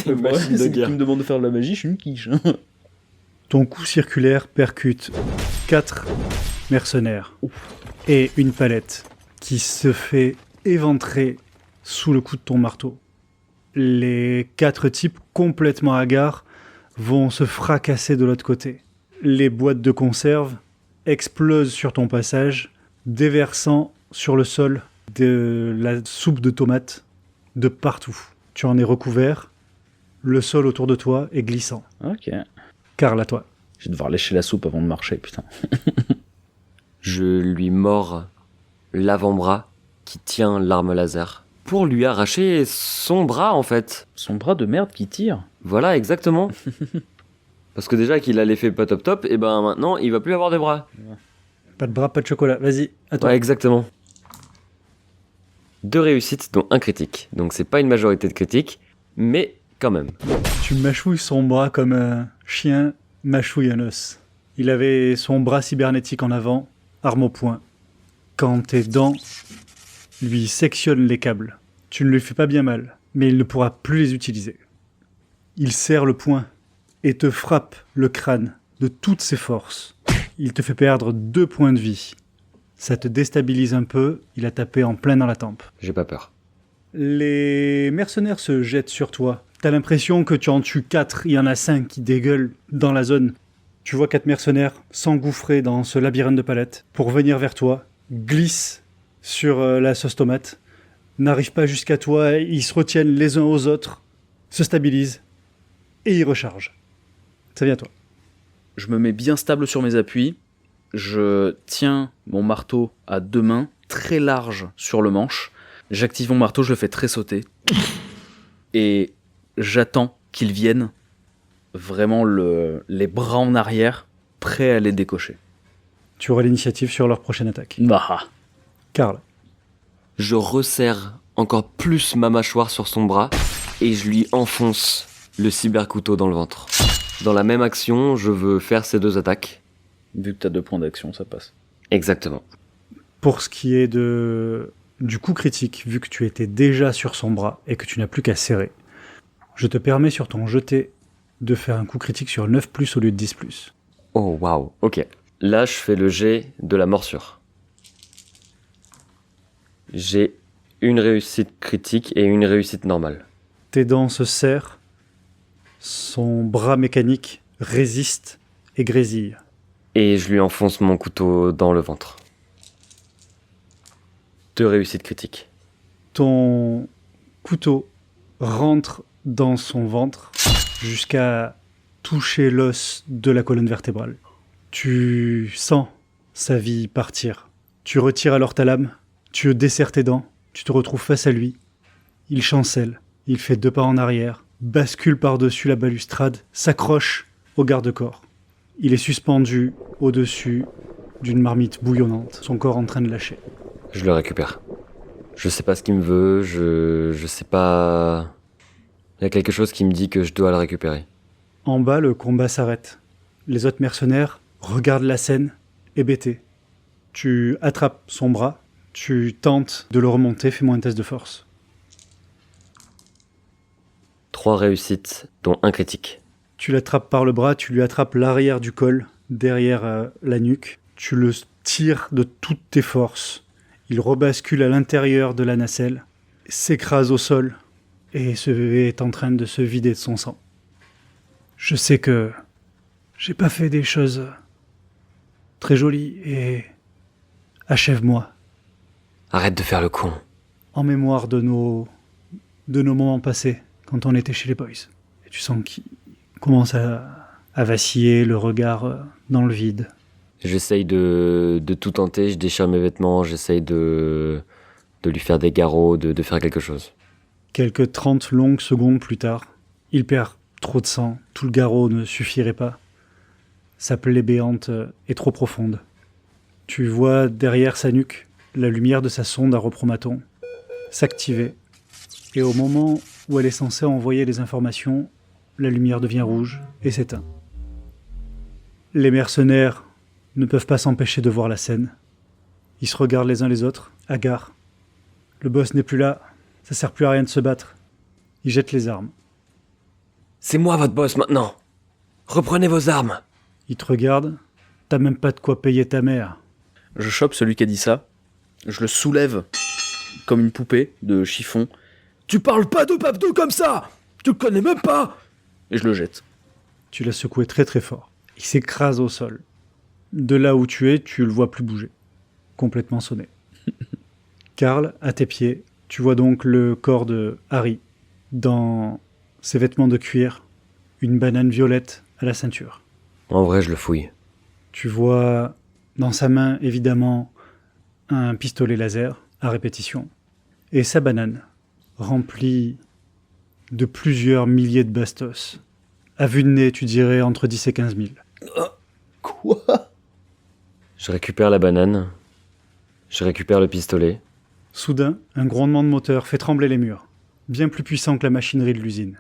Le Une problème, machine de c'est que guerre. tu me demandes de faire de la magie, je suis une quiche. Ton coup circulaire percute 4 mercenaires et une palette qui se fait éventrer sous le coup de ton marteau. Les 4 types complètement hagards vont se fracasser de l'autre côté. Les boîtes de conserve explosent sur ton passage, déversant sur le sol de la soupe de tomates de partout. Tu en es recouvert, le sol autour de toi est glissant. Ok. Karl, à toi. Je vais devoir lécher la soupe avant de marcher, putain. Je lui mords l'avant-bras qui tient l'arme laser pour lui arracher son bras en fait. Son bras de merde qui tire. Voilà, exactement. Parce que déjà qu'il a l'effet pas top top, et ben maintenant il va plus avoir des bras. Pas de bras, pas de chocolat. Vas-y, à toi. Ouais, exactement. 2 réussites dont un critique. Donc c'est pas une majorité de critiques, mais quand même. Tu mâchouilles son bras comme un chien mâchouille un os. Il avait son bras cybernétique en avant, arme au poing. Quand tes dents lui sectionnent les câbles, tu ne lui fais pas bien mal, mais il ne pourra plus les utiliser. Il serre le poing et te frappe le crâne de toutes ses forces. Il te fait perdre 2 points de vie. Ça te déstabilise un peu, il a tapé en plein dans la tempe. J'ai pas peur. Les mercenaires se jettent sur toi. T'as l'impression que tu en tues 4, il y en a 5 qui dégueulent dans la zone. Tu vois 4 mercenaires s'engouffrer dans ce labyrinthe de palettes pour venir vers toi, glissent sur la sauce tomate, n'arrivent pas jusqu'à toi, ils se retiennent les uns aux autres, se stabilisent et ils rechargent. Ça vient à toi. Je me mets bien stable sur mes appuis. Je tiens mon marteau à 2 mains, très large sur le manche. J'active mon marteau, je le fais très sauter. Et j'attends qu'ils viennent vraiment les bras en arrière, prêts à les décocher. Tu auras l'initiative sur leur prochaine attaque. Bah. Karl, Je resserre encore plus ma mâchoire sur son bras et je lui enfonce le cybercouteau dans le ventre. Dans la même action, je veux faire ces 2 attaques. Vu que t'as 2 points d'action, ça passe. Exactement. pour ce qui est du coup critique, vu que tu étais déjà sur son bras et que tu n'as plus qu'à serrer, je te permets sur ton jeté de faire un coup critique sur 9+, au lieu de 10+. Oh waouh, ok. Là, je fais le jet de la morsure. J'ai une réussite critique et une réussite normale. Tes dents se serrent, son bras mécanique résiste et grésille. Et je lui enfonce mon couteau dans le ventre. 2 réussites critiques. Ton couteau rentre dans son ventre jusqu'à toucher l'os de la colonne vertébrale. Tu sens sa vie partir. Tu retires alors ta lame, tu desserres tes dents, tu te retrouves face à lui. Il chancelle, il fait 2 pas en arrière, bascule par-dessus la balustrade, s'accroche au garde-corps. Il est suspendu au-dessus d'une marmite bouillonnante, son corps en train de lâcher. Je le récupère. Je sais pas ce qu'il me veut, je sais pas... Il y a quelque chose qui me dit que je dois le récupérer. En bas, le combat s'arrête. Les autres mercenaires regardent la scène, hébétés. Tu attrapes son bras, tu tentes de le remonter, fais-moi un test de force. 3 réussites, dont un critique. Tu l'attrapes par le bras, tu lui attrapes l'arrière du col, derrière la nuque. Tu le tires de toutes tes forces. Il rebascule à l'intérieur de la nacelle, s'écrase au sol et est en train de se vider de son sang. Je sais que j'ai pas fait des choses très jolies et achève-moi Arrête de faire le con. en mémoire de nos moments passés quand on était chez les boys. Et tu sens qu'il commence à vaciller, le regard dans le vide. J'essaye de tout tenter, je déchire mes vêtements, j'essaye de de lui faire des garrots, de faire quelque chose. Quelques 30 longues secondes plus tard, il perd trop de sang, tout le garrot ne suffirait pas. Sa plaie béante est trop profonde. Tu vois derrière sa nuque la lumière de sa sonde à repromaton s'activer. Et au moment où elle est censée envoyer les informations, la lumière devient rouge et s'éteint. Les mercenaires ne peuvent pas s'empêcher de voir la scène. Ils se regardent les uns les autres, hagards. Le boss n'est plus là, ça sert plus à rien de se battre. Ils jettent les armes. C'est moi votre boss maintenant. Reprenez vos armes. Ils te regardent, t'as même pas de quoi payer ta mère. Je chope celui qui a dit ça, je le soulève comme une poupée de chiffon, Tu parles pas de Papdou comme ça! Tu le connais même pas! et je le jette. Tu l'as secoué très très fort. Il s'écrase au sol. De là où tu es, tu le vois plus bouger. Complètement sonné. Karl, à tes pieds, tu vois donc le corps de Harry dans ses vêtements de cuir, une banane violette à la ceinture. En vrai, je le fouille. Tu vois dans sa main, évidemment, un pistolet laser à répétition et sa banane remplie de plusieurs milliers de bastos. À vue de nez, tu dirais entre 10 et 15 000. Quoi? Je récupère la banane. Je récupère le pistolet. Soudain, un grondement de moteur fait trembler les murs, bien plus puissant que la machinerie de l'usine.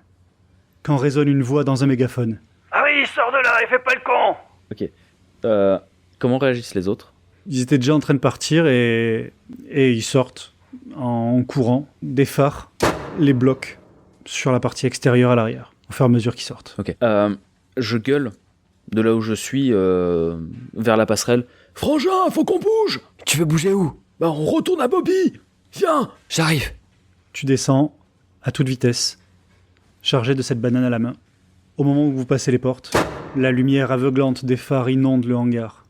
Quand résonne une voix dans un mégaphone. « Harry, sors de là et fais pas le con !» Ok. Comment réagissent les autres? Ils étaient déjà en train de partir et ils sortent en courant. Des phares les bloquent sur la partie extérieure à l'arrière, au fur et à mesure qu'ils sortent. Ok. Je gueule de là où je suis vers la passerelle. Frangin, faut qu'on bouge! Tu veux bouger où? Bah, on retourne à Bobby! Viens! J'arrive. Tu descends à toute vitesse, chargé de cette banane à la main. Au moment où vous passez les portes, la lumière aveuglante des phares inonde le hangar,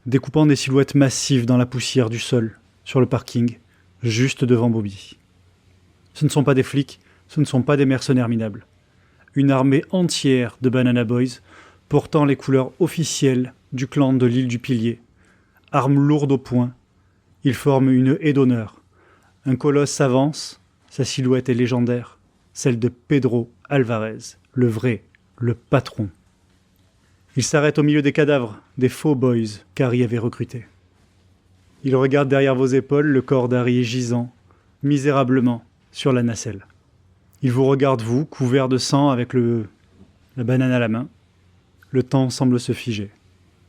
découpant des silhouettes massives dans la poussière du sol, sur le parking, juste devant Bobby. Ce ne sont pas des flics, ce ne sont pas des mercenaires minables. Une armée entière de Banana Boys, portant les couleurs officielles du clan de l'île du Pilier. Armes lourdes au poing, ils forment une haie d'honneur. Un colosse s'avance, sa silhouette est légendaire, celle de Pedro Alvarez, le vrai, le patron. Il s'arrête au milieu des cadavres, des faux boys qu'Harry avait recrutés. Il regarde derrière vos épaules le corps d'Harry gisant, misérablement, sur la nacelle. Il vous regarde, vous, couvert de sang avec la banane à la main. Le temps semble se figer.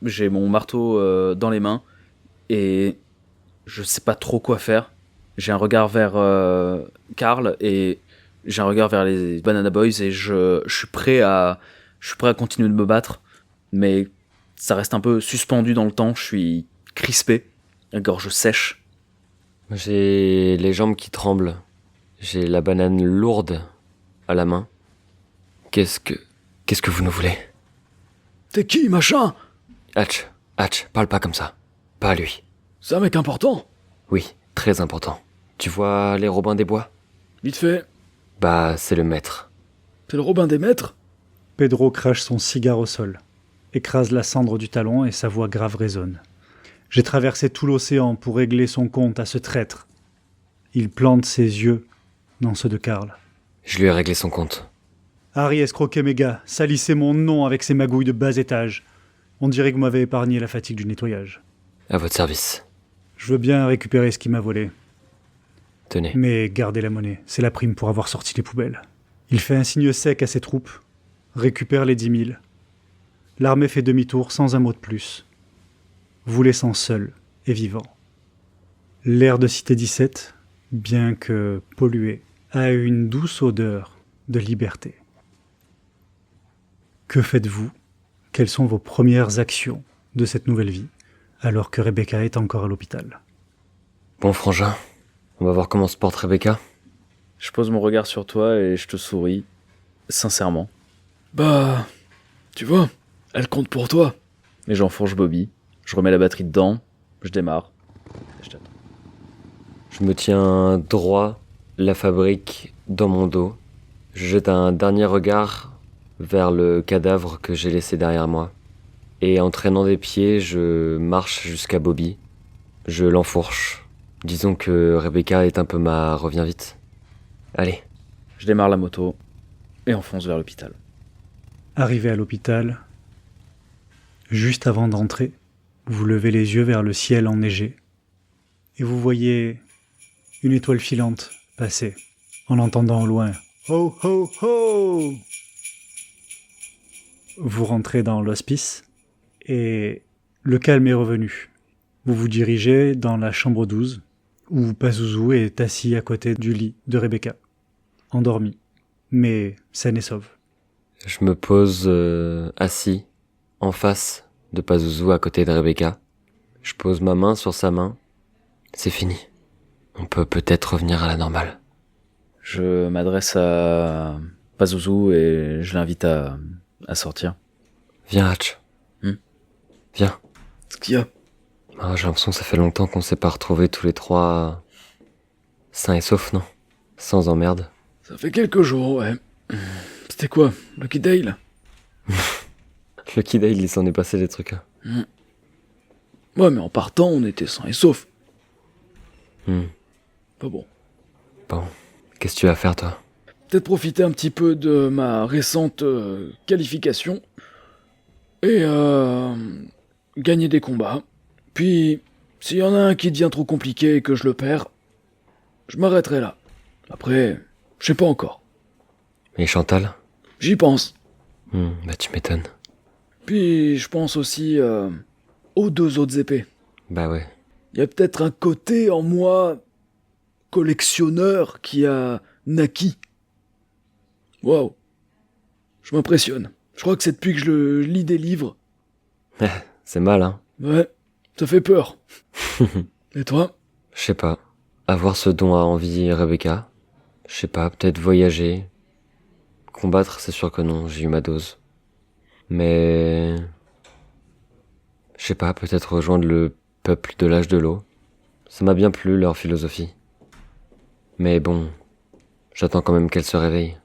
J'ai mon marteau dans les mains et je sais pas trop quoi faire. J'ai un regard vers Karl et j'ai un regard vers les Banana Boys et je suis prêt à continuer de me battre, mais ça reste un peu suspendu dans le temps. Je suis crispé, la gorge sèche. J'ai les jambes qui tremblent. J'ai la banane lourde à la main. Qu'est-ce que vous nous voulez? T'es qui, machin? Hatch, parle pas comme ça. Pas à lui. C'est un mec important. Oui, très important. Tu vois les Robins des Bois? Vite fait. Bah, c'est le maître. C'est le Robin des Maîtres? Pedro crache son cigare au sol, écrase la cendre du talon et sa voix grave résonne. J'ai traversé tout l'océan pour régler son compte à ce traître. Il plante ses yeux dans ceux de Karl. Je lui ai réglé son compte. Harry escroquait mes gars, salissait mon nom avec ses magouilles de bas étage. On dirait que vous m'avez épargné la fatigue du nettoyage. À votre service. Je veux bien récupérer ce qui m'a volé. Tenez. Mais gardez la monnaie, c'est la prime pour avoir sorti les poubelles. Il fait un signe sec à ses troupes, récupère les 10 000. L'armée fait demi-tour sans un mot de plus, vous laissant seul et vivant. L'air de Cité 17, bien que pollué, a une douce odeur de liberté. Que faites-vous? Quelles sont vos premières actions de cette nouvelle vie, alors que Rebecca est encore à l'hôpital? Bon, frangin, on va voir comment se porte Rebecca. Je pose mon regard sur toi et je te souris, sincèrement. Bah, tu vois, elle compte pour toi. Et j'enfourche Bobby, je remets la batterie dedans, je démarre. Et je t'attends. Je me tiens droit, la fabrique dans mon dos. Je jette un dernier regard vers le cadavre que j'ai laissé derrière moi. Et en traînant des pieds, je marche jusqu'à Bobby. Je l'enfourche Disons que Rebecca est un peu ma reviens vite. Allez. Je démarre la moto et on fonce vers l'hôpital. Arrivé à l'hôpital, juste avant d'entrer, vous levez les yeux vers le ciel enneigé et vous voyez une étoile filante passer en entendant au loin « Ho ho ho !» Vous rentrez dans l'hospice et le calme est revenu. Vous vous dirigez dans la chambre 12 où Pazuzu est assis à côté du lit de Rebecca, endormi, mais saine et sauve. Je me pose assis, en face de Pazuzu, à côté de Rebecca. Je pose ma main sur sa main. C'est fini. On peut peut-être revenir à la normale. Je m'adresse à Pazuzu et je l'invite à sortir. Viens, Hatch. Viens. Ce qu'il y a? Ah, j'ai l'impression que ça fait longtemps qu'on s'est pas retrouvés tous les trois sains et saufs, non? Sans emmerde. Ça fait quelques jours, ouais. C'était quoi? Lucky Dale? Lucky Dale, il s'en est passé des trucs. Hein. Ouais, mais en partant, on était sains et saufs. Pas bon. Bon, qu'est-ce que tu vas faire, toi? Peut-être profiter un petit peu de ma récente qualification et gagner des combats. Puis, s'il y en a un qui devient trop compliqué et que je le perds, je m'arrêterai là. Après, je sais pas encore. Et Chantal? J'y pense. Bah tu m'étonnes. Puis, je pense aussi aux 2 autres épées. Bah ouais. Il y a peut-être un côté en moi collectionneur qui a naquis. Waouh. Je m'impressionne. Je crois que c'est depuis que je lis des livres. C'est mal, hein? Ouais, ça fait peur. Et toi? Je sais pas. Avoir ce dont a envie Rebecca. Je sais pas, peut-être voyager. Combattre, c'est sûr que non, j'ai eu ma dose. Mais... je sais pas, peut-être rejoindre le peuple de l'âge de l'eau. Ça m'a bien plu, leur philosophie. Mais bon, j'attends quand même qu'elle se réveille.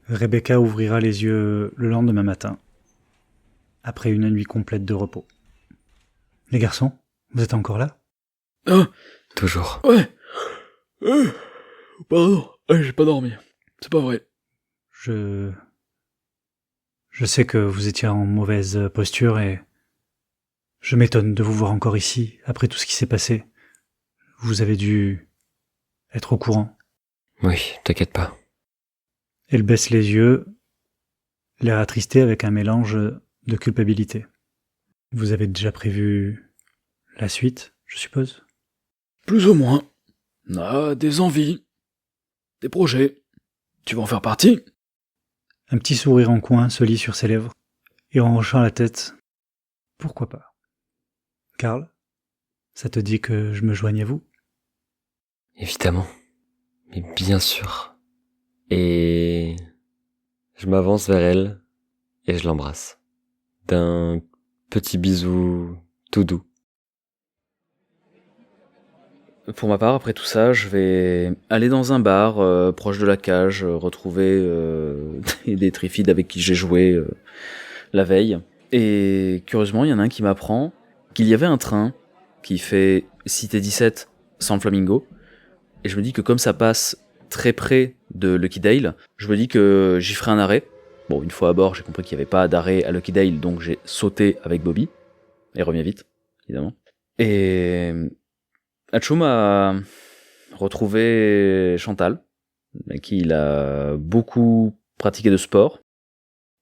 Rebecca ouvrira les yeux le lendemain matin, après une nuit complète de repos. Les garçons, vous êtes encore là? Ah, Toujours. ouais. Pardon, j'ai pas dormi. C'est pas vrai. Je sais que vous étiez en mauvaise posture et je m'étonne de vous voir encore ici, après tout ce qui s'est passé. Vous avez dû être au courant. Oui, t'inquiète pas. Elle baisse les yeux, l'air attristé avec un mélange de culpabilité. Vous avez déjà prévu la suite, je suppose? Plus ou moins. On a des envies, des projets. Tu vas en faire partie? Un petit sourire en coin se lit sur ses lèvres, et en hochant la tête, pourquoi pas? Karl, ça te dit que je me joigne à vous? Évidemment. Mais bien sûr. Et... je m'avance vers elle et je l'embrasse. D'un petit bisou tout doux. Pour ma part, après tout ça, je vais aller dans un bar proche de la cage, retrouver des trifides avec qui j'ai joué la veille. Et curieusement, il y en a un qui m'apprend qu'il y avait un train qui fait Cité 17 San Flamingo. Et je me dis que comme ça passe très près de Lucky Dale, je me dis que j'y ferai un arrêt. Bon, une fois à bord, j'ai compris qu'il n'y avait pas d'arrêt à Lucky Dale, donc j'ai sauté avec Bobby. Et reviens vite, évidemment. Et Hachoum a retrouvé Chantal, avec qui il a beaucoup pratiqué de sport.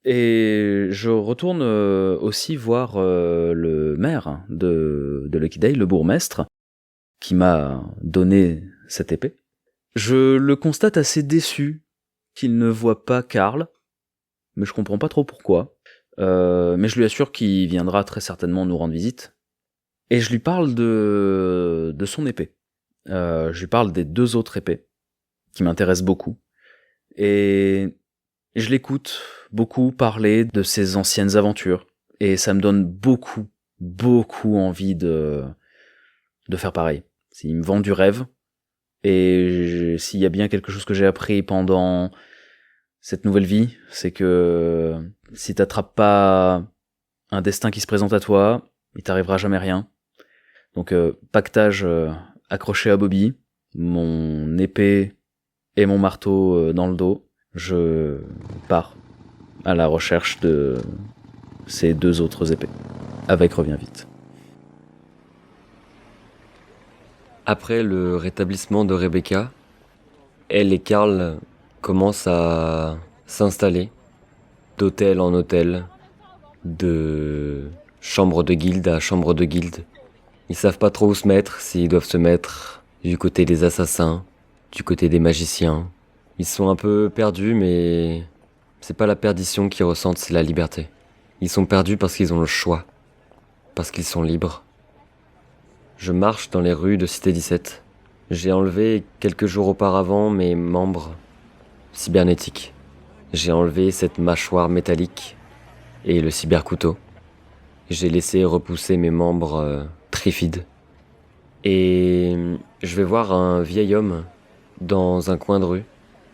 Et je retourne aussi voir le maire de Lucky Dale, le bourgmestre, qui m'a donné cette épée. Je le constate assez déçu qu'il ne voit pas Karl, mais je comprends pas trop pourquoi. Mais je lui assure qu'il viendra très certainement nous rendre visite. Et je lui parle de son épée. Je lui parle des 2 autres épées, qui m'intéressent beaucoup. Et je l'écoute beaucoup parler de ses anciennes aventures. Et ça me donne beaucoup, beaucoup envie de faire pareil. Il me vend du rêve. Et s'il y a bien quelque chose que j'ai appris pendant cette nouvelle vie, c'est que si t'attrapes pas un destin qui se présente à toi, il t'arrivera jamais rien. Donc pactage accroché à Bobby, mon épée et mon marteau dans le dos. Je pars à la recherche de ces 2 autres épées. Avec Reviens vite. Après le rétablissement de Rebecca, elle et Karl commencent à s'installer d'hôtel en hôtel, de chambre de guilde à chambre de guilde. Ils savent pas trop où se mettre, s'ils doivent se mettre du côté des assassins, du côté des magiciens. Ils sont un peu perdus, mais c'est pas la perdition qu'ils ressentent, c'est la liberté. Ils sont perdus parce qu'ils ont le choix, parce qu'ils sont libres. Je marche dans les rues de Cité 17. J'ai enlevé quelques jours auparavant mes membres cybernétiques. J'ai enlevé cette mâchoire métallique et le cybercouteau. J'ai laissé repousser mes membres trifides. Et je vais voir un vieil homme dans un coin de rue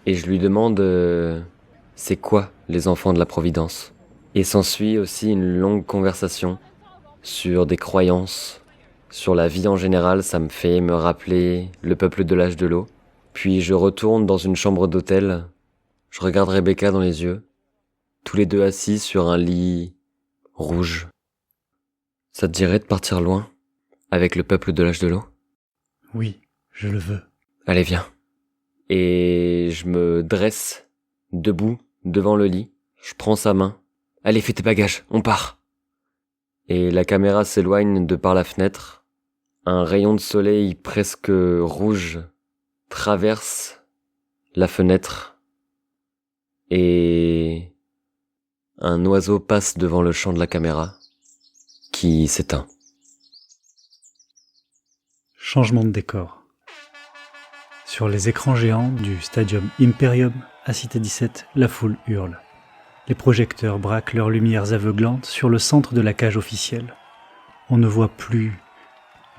et je lui demande c'est quoi les enfants de la Providence. Et s'ensuit aussi une longue conversation sur des croyances, sur la vie en général. Ça me fait me rappeler le peuple de l'âge de l'eau. Puis je retourne dans une chambre d'hôtel, je regarde Rebecca dans les yeux, tous les deux assis sur un lit rouge. Ça te dirait de partir loin, avec le peuple de l'âge de l'eau ? Oui, je le veux. Allez, viens. Et je me dresse, debout, devant le lit. Je prends sa main. Allez, fais tes bagages, on part. Et la caméra s'éloigne de par la fenêtre. Un rayon de soleil presque rouge traverse la fenêtre. Et un oiseau passe devant le champ de la caméra, qui s'éteint. Changement de décor. Sur les écrans géants du Stadium Imperium, à Cité 17, la foule hurle. Les projecteurs braquent leurs lumières aveuglantes sur le centre de la cage officielle. On ne voit plus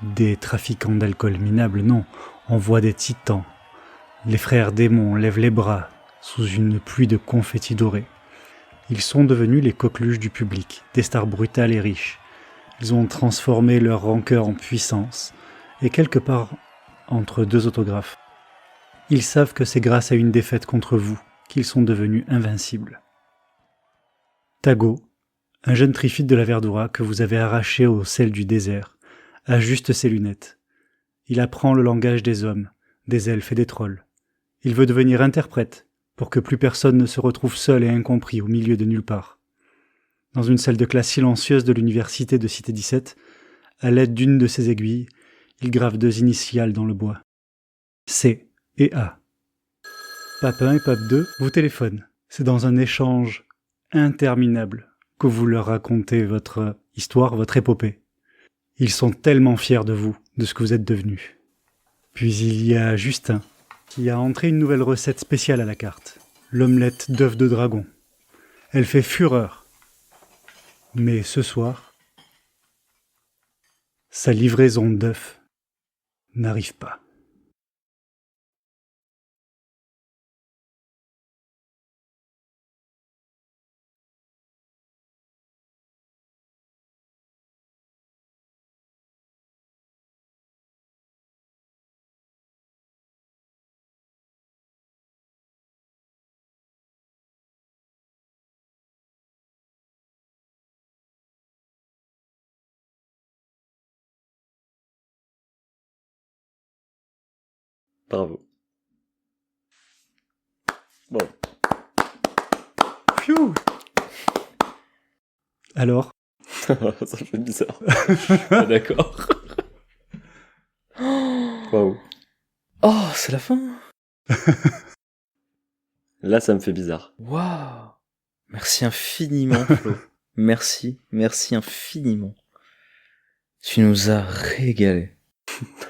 des trafiquants d'alcool minable, non, on voit des titans. Les frères démons lèvent les bras sous une pluie de confettis dorés. Ils sont devenus les coqueluches du public, des stars brutales et riches. Ils ont transformé leur rancœur en puissance, et quelque part entre 2 autographes. Ils savent que c'est grâce à une défaite contre vous qu'ils sont devenus invincibles. Tago, un jeune trifide de la Verdura que vous avez arraché au sel du désert, ajuste ses lunettes. Il apprend le langage des hommes, des elfes et des trolls. Il veut devenir interprète pour que plus personne ne se retrouve seul et incompris au milieu de nulle part. Dans une salle de classe silencieuse de l'université de Cité 17, à l'aide d'une de ses aiguilles, il grave 2 initiales dans le bois. C et A. Pape 1 et Pape 2 vous téléphonent. C'est dans un échange interminable que vous leur racontez votre histoire, votre épopée. Ils sont tellement fiers de vous, de ce que vous êtes devenus. Puis il y a Justin, qui a entré une nouvelle recette spéciale à la carte. L'omelette d'œuf de dragon. Elle fait fureur. Mais ce soir, sa livraison d'œufs n'arrive pas. Bravo. Bon. Pfiou. Alors, Ça fait bizarre. Je suis pas d'accord. Waouh. Oh, c'est la fin. Là, ça me fait bizarre. Waouh. Merci infiniment, Flo. Merci infiniment. Tu nous as régalé.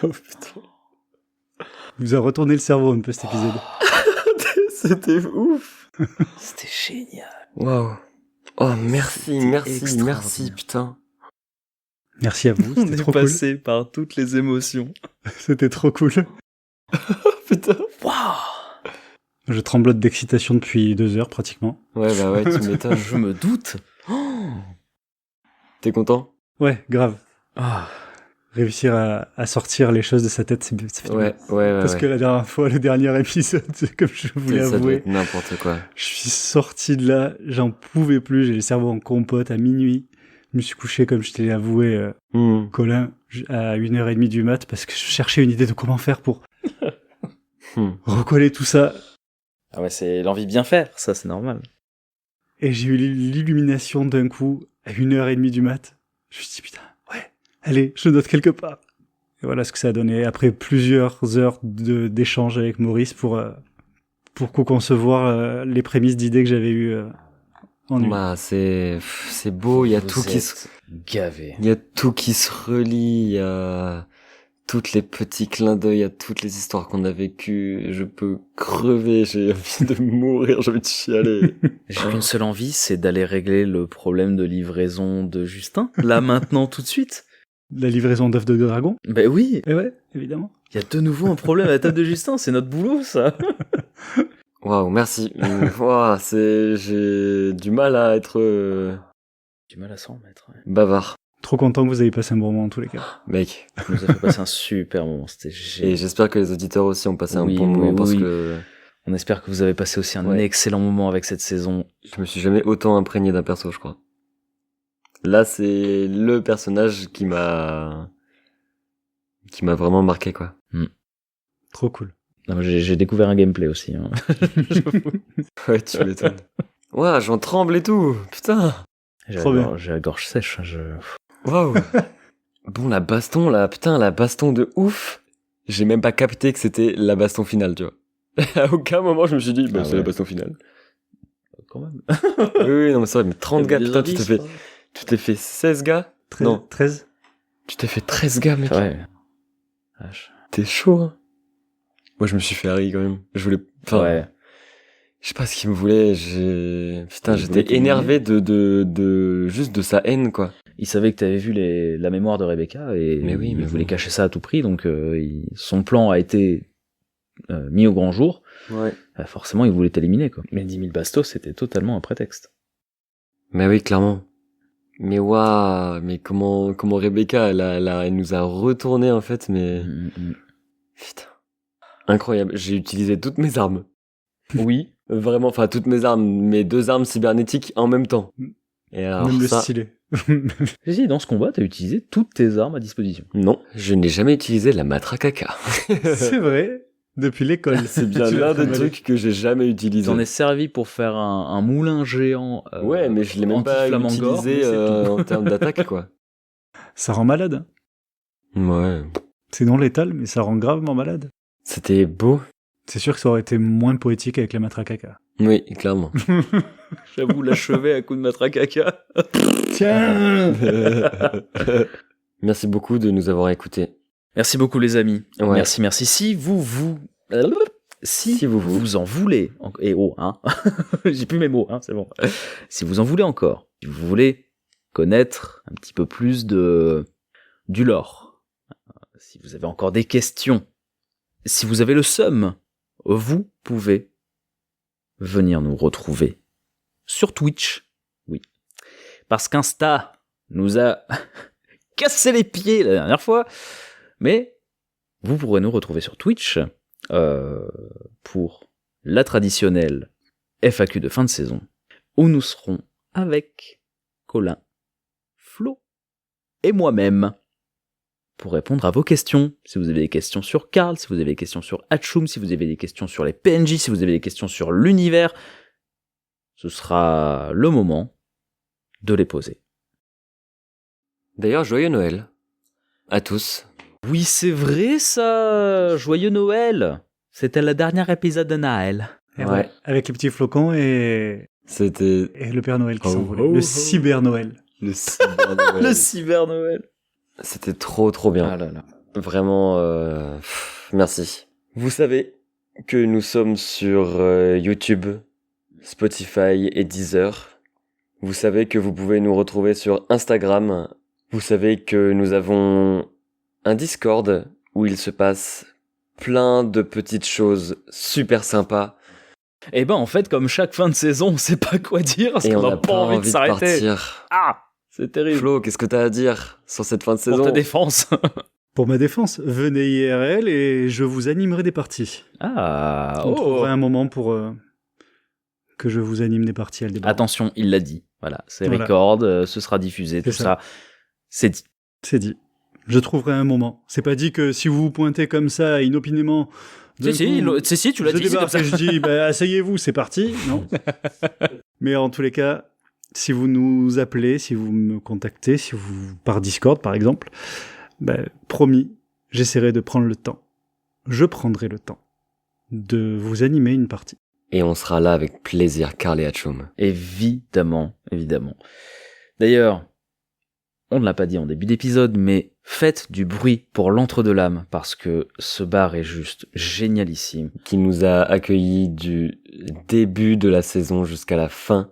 Oh putain. vous a retourné le cerveau un peu cet épisode. C'était ouf. C'était génial. Waouh. Oh, merci, C'était merci, extraordinaire. merci, putain. Merci à vous, On c'était est trop passé par toutes les émotions. cool. C'était trop cool. Putain. Waouh. Je tremblote d'excitation depuis 2 heures pratiquement. Ouais, bah ouais, tu m'étonnes. Je me doute. Oh. T'es content ? Ouais, grave. Ah. réussir à sortir les choses de sa tête, ça fait du Ouais, bien. ouais, ouais. Parce ouais. que la dernière fois, le dernier épisode, comme je voulais Ça doit avouer, être n'importe quoi. je suis sorti de là, j'en pouvais plus, j'ai le cerveau en compote à minuit. Je me suis couché, comme je t'ai avoué, Colin, à 1h30 du mat, parce que je cherchais une idée de comment faire pour recoller tout ça. Ah ouais, c'est l'envie de bien faire, ça c'est normal. Et j'ai eu l'illumination d'un coup, à 1h30 du mat. Je me suis dit, putain, ouais, allez, je note quelque part. Et voilà ce que ça a donné, après plusieurs heures d'échange avec Maurice pour co-concevoir les prémices d'idées que j'avais eues en nuit. Bah, c'est beau, il y a Vous tout qui êtes gavé. il y a tout qui se relie, il y a toutes les petits clins d'œil, il y a toutes les histoires qu'on a vécues. Je peux crever, j'ai envie de mourir, j'ai envie de chialer. J'ai qu'une seule envie, c'est d'aller régler le problème de livraison de Justin. Là, maintenant, tout de suite. La livraison d'œufs de dragon. Ben oui, Et ouais, évidemment. il y a de nouveau un problème à la table de Justin, c'est notre boulot, ça. Waouh, merci. Waouh, j'ai du mal à être Du mal à s'en remettre, ouais. bavard, Trop content que vous ayez passé un bon moment en tous les cas. mec. Ça nous a fait passer un super moment, c'était Et génial. j'espère que les auditeurs aussi ont passé un Oui, bon moment oui, parce oui. que On espère que vous avez passé aussi un Ouais. excellent moment avec cette saison. je me suis jamais autant imprégné d'un perso, je crois. Là, c'est le personnage qui m'a vraiment marqué, quoi. Trop cool. Non, mais j'ai découvert un gameplay aussi. Hein. Ouais, tu m'étonnes. Ouais, j'en tremble et tout. Putain. Trop bien. J'ai la gorge sèche. Waouh. Bon, la baston, là, putain, la baston de ouf. J'ai même pas capté que c'était la baston finale, tu vois. À aucun moment, je me suis dit, bah, Ah c'est ouais. la baston finale. Quand même. Oui, non, mais c'est vrai, mais 30 gars, Des putain, indices, tu t'es fait 16 gars? 13, Non. 13. Tu t'es fait 13 gars, mec. Ouais. Vache. T'es chaud, hein. Moi, je me suis fait Harry, quand même. Je voulais, enfin, Ouais. je sais pas ce qu'il me voulait, putain, Il voulait j'étais t'éliminer. énervé juste de sa haine, quoi. Il savait que t'avais vu la mémoire de Rebecca et Mais oui, il mais voulait bon. cacher ça à tout prix, donc son plan a été mis au grand jour. Ouais. Forcément, il voulait t'éliminer, quoi. Mais 10 000 bastos, c'était totalement un prétexte. Mais oui, clairement. Mais waouh, mais comment Rebecca, elle nous a retourné, en fait, mais, putain. Incroyable. J'ai utilisé toutes mes armes. Oui. Vraiment, enfin, toutes mes armes, mes 2 armes cybernétiques en même temps. Et alors, Même le ça, stylet. Si, dans ce combat, t'as utilisé toutes tes armes à disposition. non, je n'ai jamais utilisé la matraque à caca. C'est vrai, depuis l'école. C'est bien Tu l'as l'un des trimbalé. trucs que j'ai jamais utilisé. J'en ai servi pour faire un moulin géant. Ouais, mais je l'ai même pas anti-flamme-engort, utilisé mais c'est tout. en termes d'attaque, quoi. Ça rend malade. hein. Ouais. C'est non létal, mais ça rend gravement malade. C'était beau. C'est sûr que ça aurait été moins poétique avec la matraque à caca. Oui, clairement. J'avoue, l'achever à coup de matraque à caca. Tiens. Merci beaucoup de nous avoir écoutés. Merci beaucoup, les amis. Ouais. Merci. Si Si vous en voulez, et oh, hein, j'ai plus mes mots, hein, c'est bon. Si vous en voulez encore, si vous voulez connaître un petit peu plus du lore, si vous avez encore des questions, si vous avez le seum, vous pouvez venir nous retrouver sur Twitch, oui. Parce qu'Insta nous a cassé les pieds la dernière fois, mais vous pourrez nous retrouver sur Twitch pour la traditionnelle FAQ de fin de saison, où nous serons avec Colin, Flo et moi-même pour répondre à vos questions. Si vous avez des questions sur Karl, si vous avez des questions sur Hachoum, si vous avez des questions sur les PNJ, si vous avez des questions sur l'univers, ce sera le moment de les poser. D'ailleurs, joyeux Noël. À tous. Oui, c'est vrai ça. Joyeux Noël. C'était le dernier épisode de Noël. Et Ouais. ouais, avec les petits flocons et C'était le Père Noël qui Oh, s'envolait. oh, Le oh. cyber Noël. le cyber Noël. Le cyber Noël. C'était trop bien. Ah là là. Vraiment, merci. Vous savez que nous sommes sur YouTube, Spotify et Deezer. Vous savez que vous pouvez nous retrouver sur Instagram. Vous savez que nous avons un Discord où il se passe plein de petites choses super sympas. Et ben en fait, comme chaque fin de saison, on sait pas quoi dire parce Et qu'on on n'a n'a pas envie de s'arrêter. partir. Ah, C'est terrible. Flo, qu'est-ce que t'as à dire sur cette fin de Pour saison? ta défense. Pour ma défense, venez IRL et je vous animerai des parties. Ah, On oh. trouverait un moment pour que je vous anime des parties à Aldébaran. Attention, il l'a dit. Voilà, c'est Voilà. record, ce sera diffusé, tout C'est ça. C'est dit. C'est dit. Je trouverai un moment. C'est pas dit que si vous vous pointez comme ça, inopinément... d'un Si, coup, tu l'as je dit, c'est comme débarque ça. et je dis, bah, asseyez-vous, c'est parti. Non. Mais en tous les cas, si vous nous appelez, si vous me contactez, si vous par Discord par exemple, bah, promis, j'essaierai de prendre le temps. Je prendrai le temps de vous animer une partie. Et on sera là avec plaisir, Karl et Hachoum. Évidemment, évidemment. D'ailleurs, on ne l'a pas dit en début d'épisode, mais faites du bruit pour l'Entre-deux-Lames, parce que ce bar est juste génialissime. Qui nous a accueillis du début de la saison jusqu'à la fin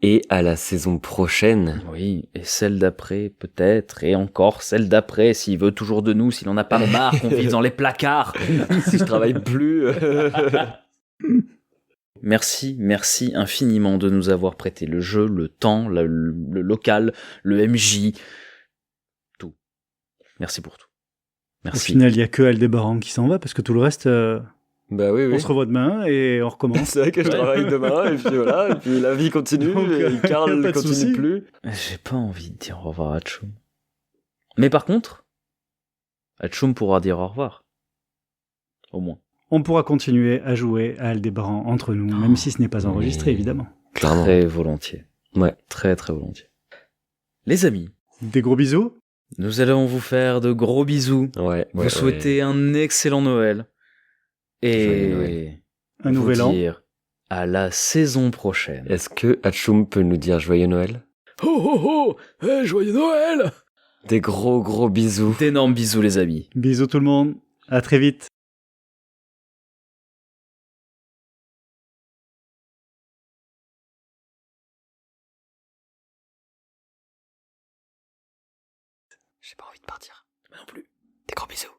et à la saison prochaine. Oui, et celle d'après, peut-être, et encore celle d'après, s'il veut toujours de nous, s'il en a pas marre qu'on vive dans les placards. Si je travaille plus. Merci infiniment de nous avoir prêté le jeu, le temps, le local, le MJ, tout. Merci pour tout. Au Merci. final, il y a que Aldébaran qui s'en va, parce que tout le reste, Bah oui, oui. on se revoit demain et on recommence. C'est vrai que je travaille demain, et puis voilà, et puis la vie continue, Donc, et y a Karl pas ne de continue souci. plus. J'ai pas envie de dire au revoir à Hachoum. Mais par contre, Hachoum pourra dire au revoir. Au moins. On pourra continuer à jouer à Aldébaran entre nous, même si ce n'est pas enregistré, Oui. évidemment. Clairement. Très volontiers. Ouais. Très volontiers. Les amis, Des gros bisous. nous allons vous faire de gros bisous. Ouais. Vous souhaitez un excellent Noël. Joyeux Noël. Et Un vous nouvel an. dire à la saison prochaine. Est-ce que Hachoum peut nous dire joyeux Noël? Oh, joyeux Noël! Des gros bisous. D'énormes bisous les amis. Bisous tout le monde. À très vite. J'ai pas envie de partir. Non plus. Des gros bisous.